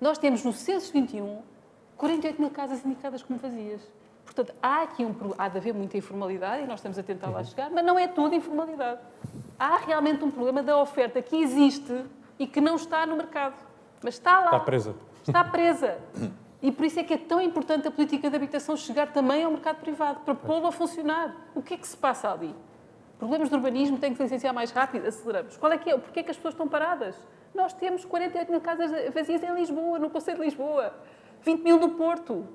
Nós temos, no censo 21, 48 mil casas indicadas como vazias. Portanto, há de haver muita informalidade e nós estamos a tentar lá chegar, mas não é tudo informalidade. Há realmente um problema da oferta que existe e que não está no mercado. Mas está lá. Está presa. Está presa. E por isso é que é tão importante a política de habitação chegar também ao mercado privado, para pô-lo a funcionar. O que é que se passa ali? Problemas de urbanismo, tem que se licenciar mais rápido, aceleramos. Porquê é que as pessoas estão paradas? Nós temos 48 mil casas vazias em Lisboa, no Conselho de Lisboa, 20 mil no Porto.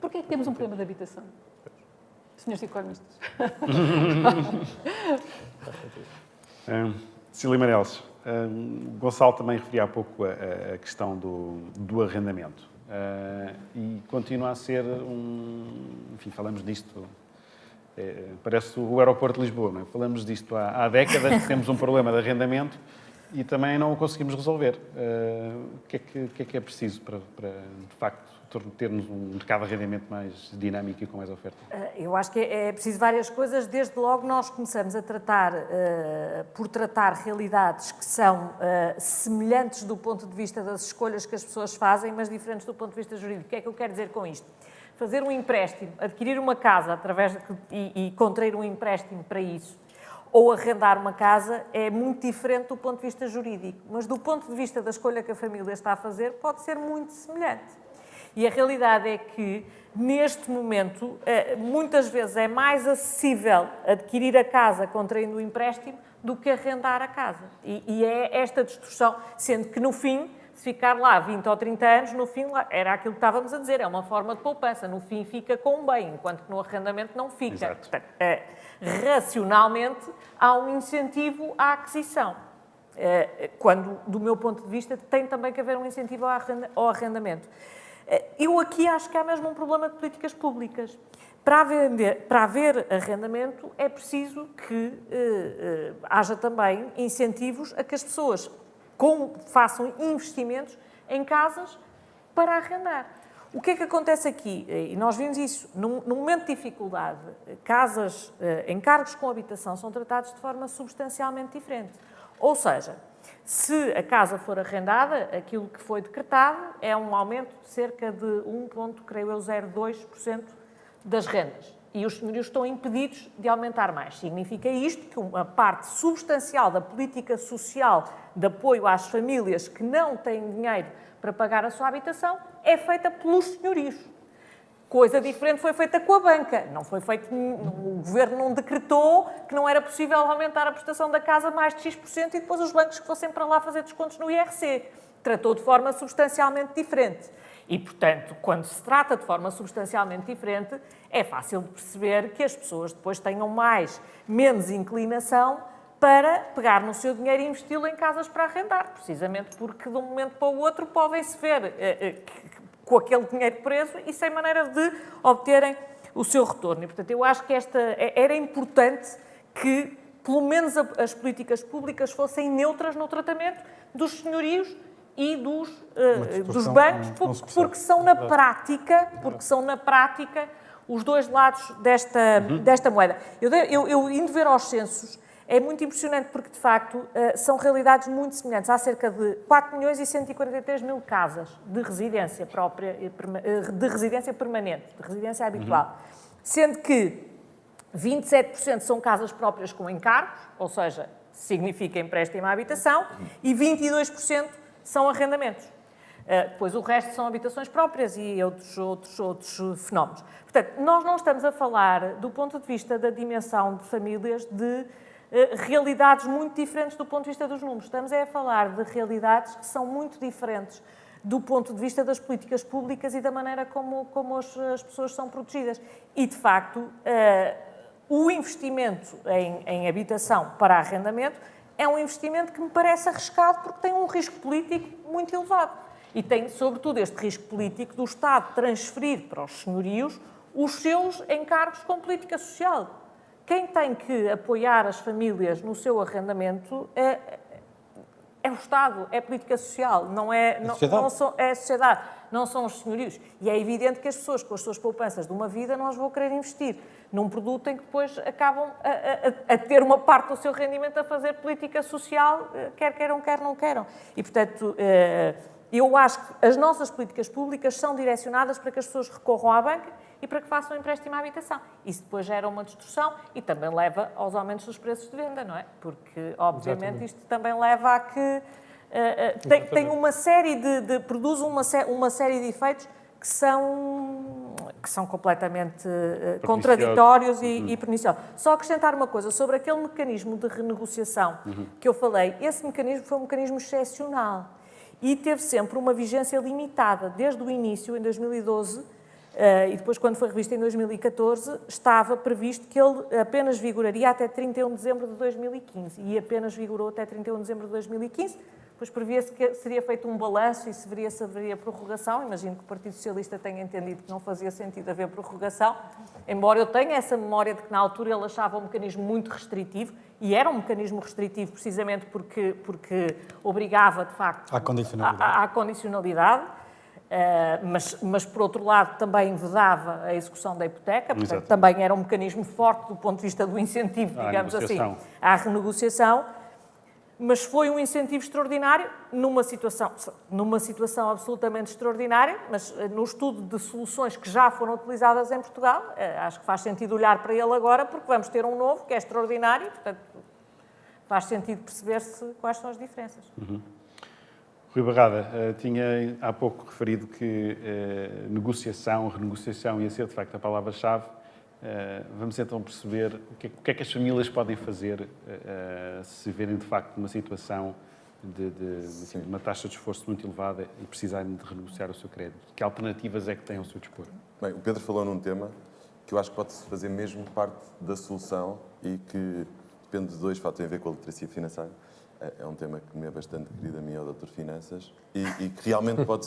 Porquê é que temos um problema de habitação? Senhores economistas. Cecília Meirelles, Gonçalo também referia há pouco a questão do arrendamento e continua a ser enfim, falamos disto, parece o aeroporto de Lisboa, não é? Falamos disto há décadas, temos um problema de arrendamento e também não o conseguimos resolver. O que é que é preciso para de facto, termos um mercado de arrendamento mais dinâmico e com mais oferta? Eu acho que é preciso várias coisas. Desde logo nós começamos a por tratar realidades que são semelhantes do ponto de vista das escolhas que as pessoas fazem, mas diferentes do ponto de vista jurídico. O que é que eu quero dizer com isto? Fazer um empréstimo, adquirir uma casa e contrair um empréstimo para isso, ou arrendar uma casa, é muito diferente do ponto de vista jurídico. Mas do ponto de vista da escolha que a família está a fazer, pode ser muito semelhante. E a realidade é que, neste momento, muitas vezes é mais acessível adquirir a casa contraindo o empréstimo do que arrendar a casa. E é esta distorção, sendo que, no fim, se ficar lá 20 ou 30 anos, no fim, era aquilo que estávamos a dizer, é uma forma de poupança. No fim, fica com um bem, enquanto que no arrendamento não fica. Exato. Portanto, racionalmente, há um incentivo à aquisição. Quando, do meu ponto de vista, tem também que haver um incentivo ao arrendamento. Eu aqui acho que há mesmo um problema de políticas públicas. Para haver arrendamento, é preciso que haja também incentivos a que as pessoas façam investimentos em casas para arrendar. O que é que acontece aqui? E nós vimos isso, num momento de dificuldade, encargos com habitação são tratados de forma substancialmente diferente. Ou seja, Se a casa for arrendada, aquilo que foi decretado é um aumento de cerca de 0,02% das rendas. E os senhorios estão impedidos de aumentar mais. Significa isto que uma parte substancial da política social de apoio às famílias que não têm dinheiro para pagar a sua habitação é feita pelos senhorios. Coisa diferente foi feita com a banca. Não foi feito, o governo não decretou que não era possível aumentar a prestação da casa mais de X% e depois os bancos que fossem para lá fazer descontos no IRC. Tratou de forma substancialmente diferente. E, portanto, quando se trata de forma substancialmente diferente, é fácil de perceber que as pessoas depois tenham menos inclinação para pegar no seu dinheiro e investi-lo em casas para arrendar, precisamente porque de um momento para o outro podem-se ver com aquele dinheiro preso e sem maneira de obterem o seu retorno. E, portanto, eu acho que era importante que, pelo menos, as políticas públicas fossem neutras no tratamento dos senhorios e dos bancos, porque são na prática os dois lados desta moeda. Eu indo ver aos censos, é muito impressionante porque, de facto, são realidades muito semelhantes. Há cerca de 4.143.000 casas de residência própria, de residência permanente, de residência habitual, sendo que 27% são casas próprias com encargos, ou seja, significa empréstimo à habitação, e 22% são arrendamentos. Depois o resto são habitações próprias e outros fenómenos. Portanto, nós não estamos a falar, do ponto de vista da dimensão de famílias, de realidades muito diferentes do ponto de vista dos números. Estamos a falar de realidades que são muito diferentes do ponto de vista das políticas públicas e da maneira como as pessoas são protegidas. E, de facto, o investimento em habitação para arrendamento é um investimento que me parece arriscado porque tem um risco político muito elevado. E tem, sobretudo, este risco político do Estado transferir para os senhorios os seus encargos com política social. Quem tem que apoiar as famílias no seu arrendamento é o Estado, é a política social, é a sociedade, não são os senhorios. E é evidente que as pessoas, com as suas poupanças de uma vida, não as vão querer investir num produto em que depois acabam a ter uma parte do seu rendimento a fazer política social, quer queiram, quer não queiram. E, portanto, eu acho que as nossas políticas públicas são direcionadas para que as pessoas recorram à banca e para que façam um empréstimo à habitação. Isso depois gera uma distorção e também leva aos aumentos dos preços de venda, não é? Porque, obviamente, isto também leva a que tem uma série produz uma série de efeitos que são completamente contraditórios e perniciosos. Só acrescentar uma coisa sobre aquele mecanismo de renegociação que eu falei. Esse mecanismo foi um mecanismo excepcional e teve sempre uma vigência limitada. Desde o início, em 2012, e depois, quando foi revisto em 2014, estava previsto que ele apenas vigoraria até 31 de dezembro de 2015 e apenas vigorou até 31 de dezembro de 2015. Depois previa-se que seria feito um balanço e se haveria prorrogação. Imagino que o Partido Socialista tenha entendido que não fazia sentido haver prorrogação, embora eu tenha essa memória de que na altura ele achava um mecanismo muito restritivo, e era um mecanismo restritivo precisamente porque obrigava, de facto, à condicionalidade. Mas, por outro lado, também vedava a execução da hipoteca, portanto, também era um mecanismo forte do ponto de vista do incentivo, digamos assim, à renegociação, mas foi um incentivo extraordinário numa situação absolutamente extraordinária, mas no estudo de soluções que já foram utilizadas em Portugal, acho que faz sentido olhar para ele agora, porque vamos ter um novo que é extraordinário, portanto, faz sentido perceber-se quais são as diferenças. Rui Barrada, tinha há pouco referido que negociação, renegociação ia ser, de facto, a palavra-chave. Vamos então perceber o que é que as famílias podem fazer se verem, de facto, uma situação de uma taxa de esforço muito elevada e precisarem de renegociar o seu crédito. Que alternativas é que têm ao seu dispor? Bem, o Pedro falou num tema que eu acho que pode-se fazer mesmo parte da solução e que depende de dois fatores, tem a ver com a literacia financeira. É um tema que me é bastante querido a mim, ao Dr. Finanças, e que realmente pode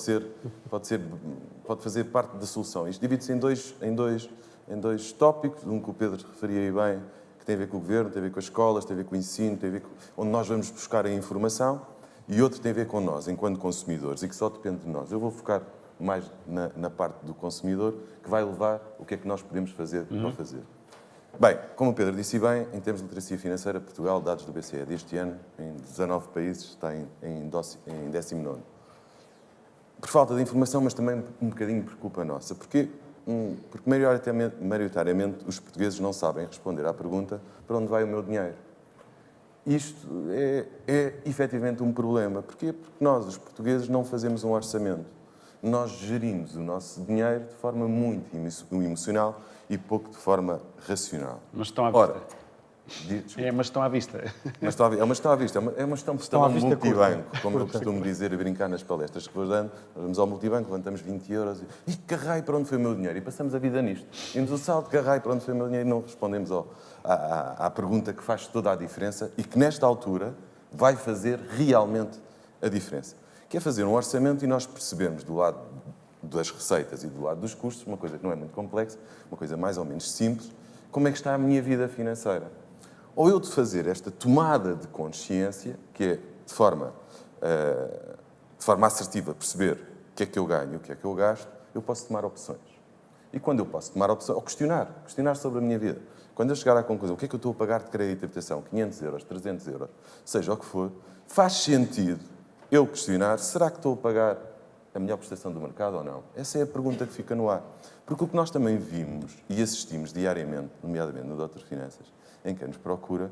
fazer parte da solução. Isto divide-se em dois tópicos, um que o Pedro referia aí bem, que tem a ver com o governo, tem a ver com as escolas, tem a ver com o ensino, tem a ver com onde nós vamos buscar a informação, e outro tem a ver com nós, enquanto consumidores, e que só depende de nós. Eu vou focar mais na parte do consumidor, que vai levar o que é que nós podemos fazer para fazer. Bem, como o Pedro disse bem, em termos de literacia financeira, Portugal, dados do BCE deste ano, em 19 países, está em 19º. Por falta de informação, mas também um bocadinho por culpa nossa. Porquê? Porque maioritariamente os portugueses não sabem responder à pergunta: para onde vai o meu dinheiro? Isto é efetivamente um problema. Porquê? Porque nós, os portugueses, não fazemos um orçamento. Nós gerimos o nosso dinheiro de forma muito emocional e pouco de forma racional. Mas estão à vista. Ora, Mas estão à vista. é uma gestão à vista, é uma gestão Estão à vista multibanco, curta. como eu costumo dizer e brincar nas palestras que vou dando. Nós vamos ao multibanco, levantamos 20 euros e carrai, para onde foi o meu dinheiro? E passamos a vida nisto. Indo ao salto, carrai, para onde foi o meu dinheiro? E não respondemos à pergunta que faz toda a diferença e que, nesta altura, vai fazer realmente a diferença. Que é fazer um orçamento e nós percebemos do lado das receitas e do lado dos custos, uma coisa que não é muito complexa, uma coisa mais ou menos simples, como é que está a minha vida financeira. Ou eu de fazer esta tomada de consciência, que é de forma assertiva perceber o que é que eu ganho, o que é que eu gasto, eu posso tomar opções. E quando eu posso tomar opções, ou questionar sobre a minha vida. Quando eu chegar à conclusão, o que é que eu estou a pagar de crédito de habitação, 500 euros, 300 euros, seja o que for, faz sentido eu questionar, será que estou a pagar a melhor prestação do mercado ou não? Essa é a pergunta que fica no ar. Porque o que nós também vimos e assistimos diariamente, nomeadamente no Doutor Finanças, em quem nos procura,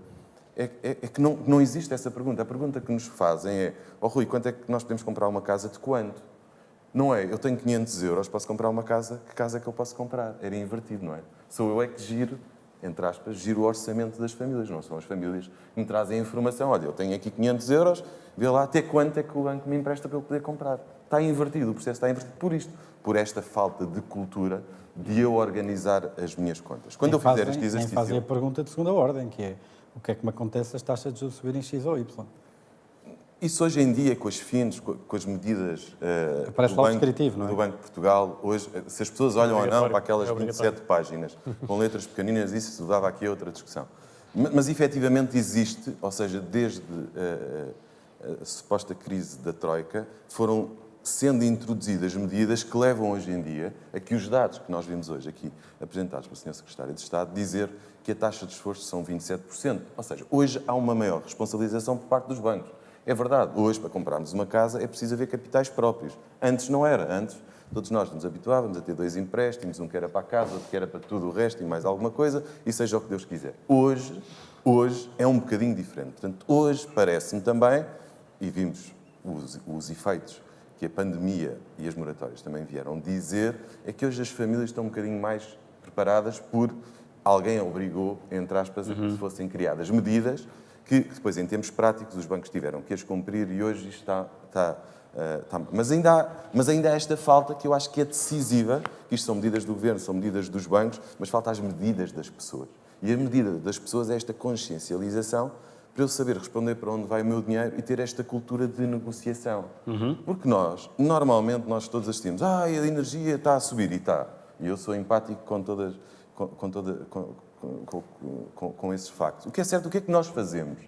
é que não existe essa pergunta. A pergunta que nos fazem é: Rui, quanto é que nós podemos comprar uma casa de quanto? Não é, eu tenho 500 euros, posso comprar uma casa, que casa é que eu posso comprar? Era invertido, não é? Sou eu é que giro, entre aspas, giro o orçamento das famílias, não são as famílias que me trazem a informação. Olha, eu tenho aqui 500 euros, vê lá até quanto é que o banco me empresta para eu poder comprar. Está invertido, o processo está invertido por isto, por esta falta de cultura de eu organizar as minhas contas. Quando eu fizer este exercício... Nem fazem a pergunta de segunda ordem, que é: o que é que me acontece se as taxas de juros subirem X ou Y? Isso hoje em dia, com as FINs, com as medidas Parece logo descritivo, não é? do Banco de Portugal, hoje, se as pessoas olham ou não para aquelas é 27 páginas, com letras pequeninas, isso dava aqui a outra discussão. Mas efetivamente existe, ou seja, desde a suposta crise da Troika, foram sendo introduzidas medidas que levam hoje em dia a que os dados que nós vimos hoje aqui apresentados pelo Sr. Secretário de Estado dizer que a taxa de esforço são 27%. Ou seja, hoje há uma maior responsabilização por parte dos bancos. É verdade, hoje para comprarmos uma casa é preciso haver capitais próprios. Antes não era. Antes todos nós nos habituávamos a ter 2 empréstimos, um que era para a casa, outro que era para tudo o resto e mais alguma coisa, e seja o que Deus quiser. Hoje é um bocadinho diferente. Portanto, hoje parece-me também, e vimos os efeitos que a pandemia e as moratórias também vieram dizer, é que hoje as famílias estão um bocadinho mais preparadas por alguém obrigou, entre aspas, a que fossem criadas medidas que depois, em termos práticos, os bancos tiveram que as cumprir e hoje isto está. Mas ainda há esta falta que eu acho que é decisiva, que isto são medidas do governo, são medidas dos bancos, mas falta as medidas das pessoas. E a medida das pessoas é esta consciencialização para eu saber responder para onde vai o meu dinheiro e ter esta cultura de negociação. Porque normalmente, nós todos assistimos, a energia está a subir, e está. E eu sou empático com esses factos. O que é certo, o que é que nós fazemos?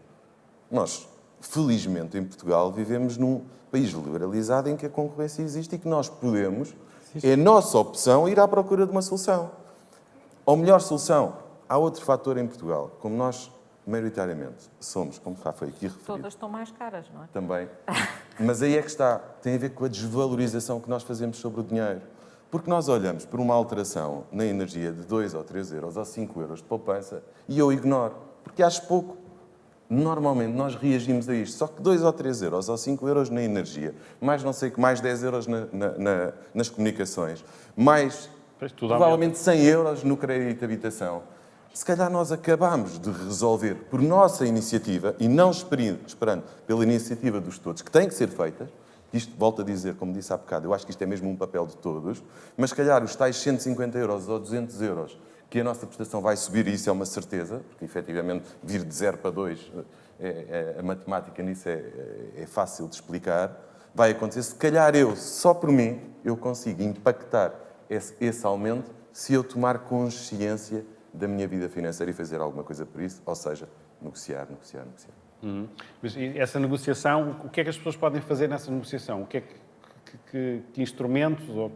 Nós, felizmente, em Portugal, vivemos num país liberalizado em que a concorrência existe e que nós podemos, é a nossa opção, ir à procura de uma solução. Ou melhor solução, há outro fator em Portugal, como nós, maioritariamente, somos, como já foi aqui referido. Todas estão mais caras, não é? Também. Mas aí é que está, tem a ver com a desvalorização que nós fazemos sobre o dinheiro. Porque nós olhamos por uma alteração na energia de 2 ou 3 euros ou 5 euros de poupança e eu ignoro, porque acho pouco. Normalmente nós reagimos a isto, só que 2 ou 3 euros ou 5 euros na energia, mais não sei que, mais 10 euros nas comunicações, mais provavelmente 100 euros no crédito de habitação. Se calhar nós acabamos de resolver por nossa iniciativa e não esperando pela iniciativa dos todos, que têm que ser feitas. Isto, volto a dizer, como disse há bocado, eu acho que isto é mesmo um papel de todos, mas se calhar os tais 150 euros ou 200 euros que a nossa prestação vai subir, e isso é uma certeza, porque efetivamente vir de 0 para 2, a matemática nisso é fácil de explicar, vai acontecer. Se calhar eu, só por mim, eu consigo impactar esse aumento se eu tomar consciência da minha vida financeira e fazer alguma coisa por isso, ou seja, negociar. Mas essa negociação, o que é que as pessoas podem fazer nessa negociação? O que é que instrumentos ou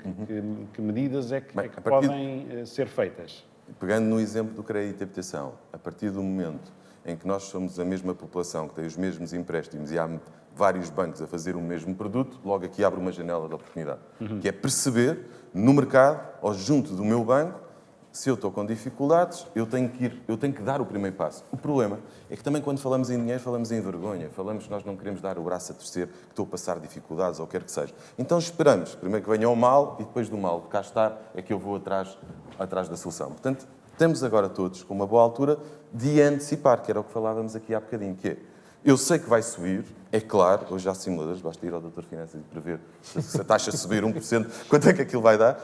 que medidas é que podem ser feitas? Pegando no exemplo do crédito de habitação, a partir do momento em que nós somos a mesma população, que tem os mesmos empréstimos e há vários bancos a fazer o mesmo produto, logo aqui abre uma janela de oportunidade, que é perceber no mercado, ou junto do meu banco, se eu estou com dificuldades, eu tenho que dar o primeiro passo. O problema é que também quando falamos em dinheiro, falamos em vergonha, falamos que nós não queremos dar o braço a torcer, que estou a passar dificuldades ou quer que seja. Então esperamos, primeiro que venha o mal e depois do mal, cá estar, é que eu vou atrás da solução. Portanto, estamos agora todos com uma boa altura de antecipar, que era o que falávamos aqui há bocadinho, que é, eu sei que vai subir, é claro, hoje há simuladores, basta ir ao Dr. Finanças para ver se a taxa subir 1%, quanto é que aquilo vai dar.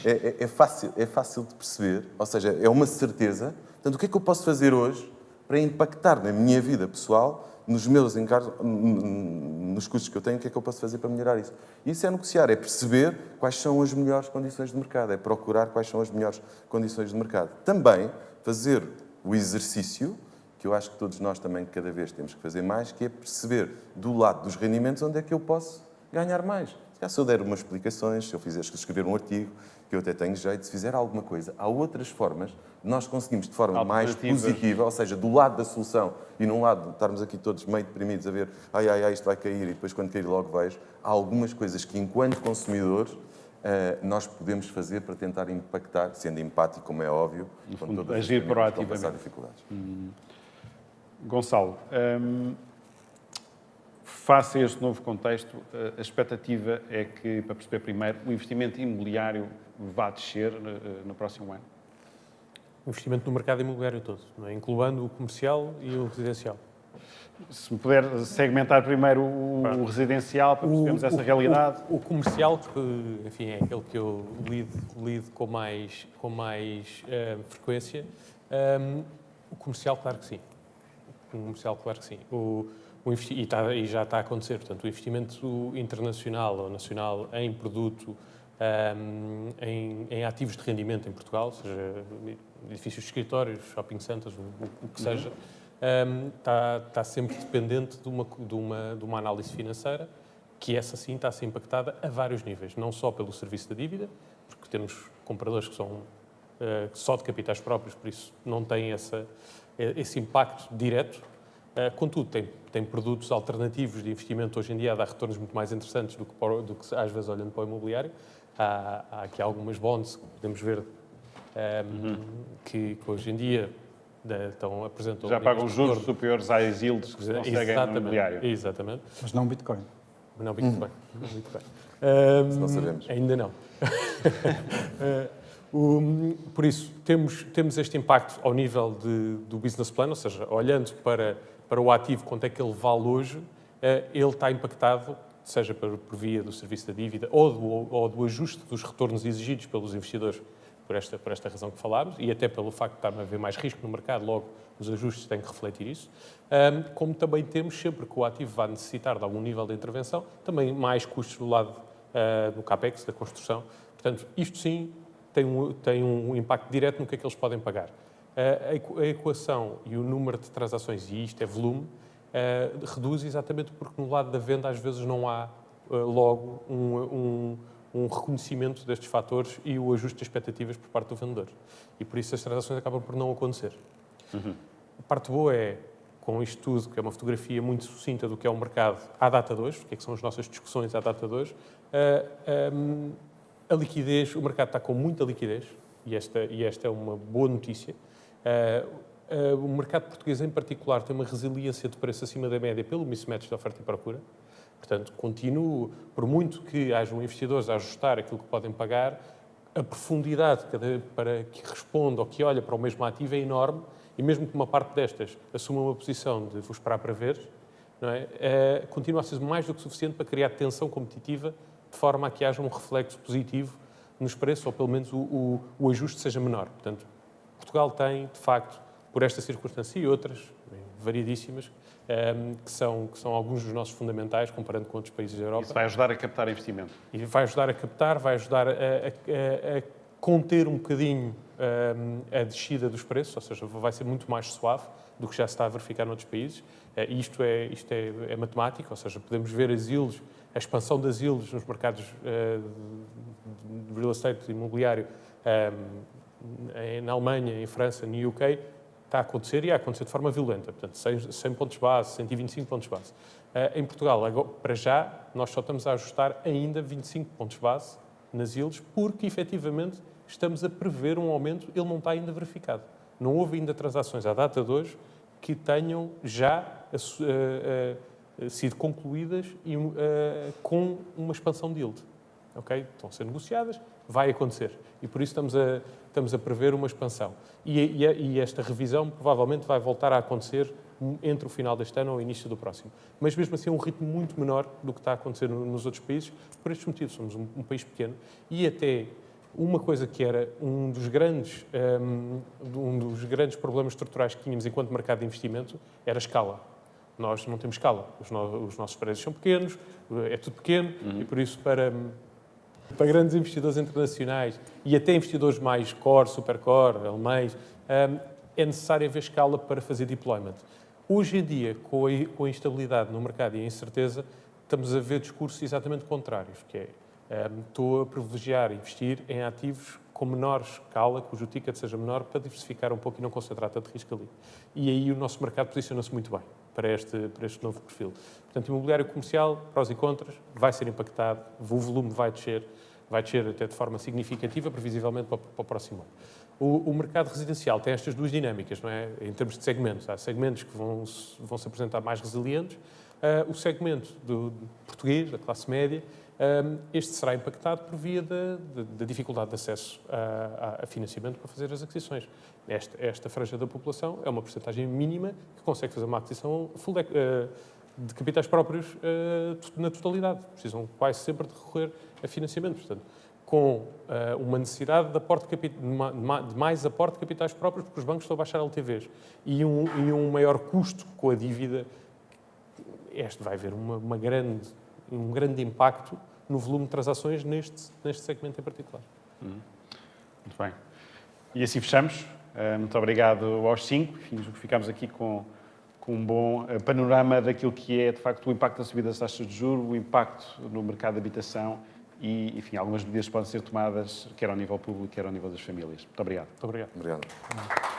É fácil de perceber, ou seja, é uma certeza. Portanto, o que é que eu posso fazer hoje para impactar na minha vida pessoal, nos meus encargos, nos custos que eu tenho, o que é que eu posso fazer para melhorar isso? Isso é negociar, é perceber quais são as melhores condições de mercado, é procurar quais são as melhores condições de mercado. Também fazer o exercício, que eu acho que todos nós também cada vez temos que fazer mais, que é perceber do lado dos rendimentos onde é que eu posso ganhar mais. Se eu der umas explicações, se eu fizer escrever um artigo, que eu até tenho jeito, se fizer alguma coisa, há outras formas de nós conseguimos de forma mais positiva, ou seja, do lado da solução e num lado de estarmos aqui todos meio deprimidos a ver isto vai cair e depois quando cair logo vejo, há algumas coisas que enquanto consumidores nós podemos fazer para tentar impactar, sendo empático, como é óbvio, com todas as agir famílias que estão a proativamente. passar dificuldades. Gonçalo, face a este novo contexto, a expectativa é que, para perceber primeiro, o investimento imobiliário vá descer no próximo ano? O investimento no mercado imobiliário todo, não é? Incluindo o comercial e o residencial. Se me puder segmentar primeiro o residencial, para percebermos essa realidade. O comercial, que enfim, é aquele que eu lido com mais frequência. O comercial, claro que sim. O comercial, claro que sim. E já está a acontecer. Portanto, o investimento internacional ou nacional em produto, em ativos de rendimento em Portugal, seja edifícios de escritórios, shopping centers, o que seja, está sempre dependente de uma análise financeira, que essa sim está a ser impactada a vários níveis, não só pelo serviço da dívida, porque temos compradores que são só de capitais próprios, por isso não têm esse impacto direto. Contudo, tem produtos alternativos de investimento hoje em dia a dar retornos muito mais interessantes do que às vezes olhando para o imobiliário. Há aqui algumas bonds que podemos ver que hoje em dia apresentam... Já pagam juros superiores às yields que se conseguem no imobiliário. Exatamente. Mas não Bitcoin. Não Bitcoin. Não Bitcoin. Não sabemos. Ainda não. Por isso, temos este impacto ao nível do business plan, ou seja, olhando para o ativo, quanto é que ele vale hoje, ele está impactado, seja por via do serviço da dívida ou do ajuste dos retornos exigidos pelos investidores, por esta razão que falámos, e até pelo facto de estar a haver mais risco no mercado, logo os ajustes têm que refletir isso. Como também temos, sempre que o ativo vai necessitar de algum nível de intervenção, também mais custos do lado do CAPEX, da construção. Portanto, isto sim tem um impacto direto no que é que eles podem pagar. A equação e o número de transações, e isto é volume, reduz exatamente porque no lado da venda às vezes não há logo um reconhecimento destes fatores e o ajuste de expectativas por parte do vendedor. E por isso as transações acabam por não acontecer. A parte boa é, com isto tudo, que é uma fotografia muito sucinta do que é o mercado à data de hoje, o que são as nossas discussões à data de hoje, a liquidez, o mercado está com muita liquidez, e esta é uma boa notícia. O mercado português, em particular, tem uma resiliência de preço acima da média pelo mismatch de oferta e procura. Portanto, continuo, por muito que hajam investidores a ajustar aquilo que podem pagar, a profundidade para que responda ou que olha para o mesmo ativo é enorme, e mesmo que uma parte destas assuma uma posição de vou esperar para ver, não é? Continua a ser mais do que suficiente para criar tensão competitiva, de forma a que haja um reflexo positivo nos preços, ou pelo menos o ajuste seja menor. Portanto, Portugal tem, de facto, por esta circunstância e outras, variedíssimas, que são alguns dos nossos fundamentais, comparando com outros países da Europa. Isso vai ajudar a captar investimento. E vai ajudar a captar, vai ajudar a conter um bocadinho a descida dos preços, ou seja, vai ser muito mais suave do que já se está a verificar noutros países. E isto é matemático, ou seja, podemos ver a expansão das yields nos mercados de real estate imobiliário na Alemanha, em França, no UK, está a acontecer e a acontecer de forma violenta. Portanto, 100 pontos base, 125 pontos base. Em Portugal, agora, para já, nós só estamos a ajustar ainda 25 pontos base nas yields, porque, efetivamente, estamos a prever um aumento, ele não está ainda verificado. Não houve ainda transações à data de hoje que tenham já sido concluídas com uma expansão de yield. Okay? Estão a ser negociadas, vai acontecer. E por isso estamos a prever uma expansão. E esta revisão provavelmente vai voltar a acontecer entre o final deste ano ou o início do próximo. Mas mesmo assim é um ritmo muito menor do que está a acontecer nos outros países. Por estes motivos, somos um país pequeno e até uma coisa que era um dos grandes problemas estruturais que tínhamos enquanto mercado de investimento era a escala. Nós não temos escala. Os nossos prédios são pequenos, é tudo pequeno, e por isso para grandes investidores internacionais e até investidores mais core, supercore, alemães, é necessário haver escala para fazer deployment. Hoje em dia, com a instabilidade no mercado e a incerteza, estamos a ver discursos exatamente contrários, que é estou a privilegiar investir em ativos com menor escala, cujo ticket seja menor, para diversificar um pouco e não concentrar tanto risco ali. E aí o nosso mercado posiciona-se muito bem para este novo perfil. Portanto, imobiliário comercial, prós e contras, vai ser impactado, o volume vai descer até de forma significativa, previsivelmente para o próximo ano. O mercado residencial tem estas duas dinâmicas, não é? Em termos de segmentos. Há segmentos que vão se apresentar mais resilientes. O segmento do português, da classe média, este será impactado por via da dificuldade de acesso a financiamento para fazer as aquisições. Esta franja da população é uma percentagem mínima que consegue fazer uma aquisição de capitais próprios na totalidade. Precisam quase sempre de recorrer a financiamento. Portanto, com uma necessidade de mais aporte de capitais próprios, porque os bancos estão a baixar LTVs, e um maior custo com a dívida, vai haver um grande impacto no volume de transações neste segmento em particular. Muito bem. E assim fechamos. Muito obrigado aos 5. Ficámos aqui com um bom panorama daquilo que é, de facto, o impacto da subida das taxas de juros, o impacto no mercado de habitação e, enfim, algumas medidas podem ser tomadas, quer ao nível público, quer ao nível das famílias. Muito obrigado. Muito obrigado. Obrigado.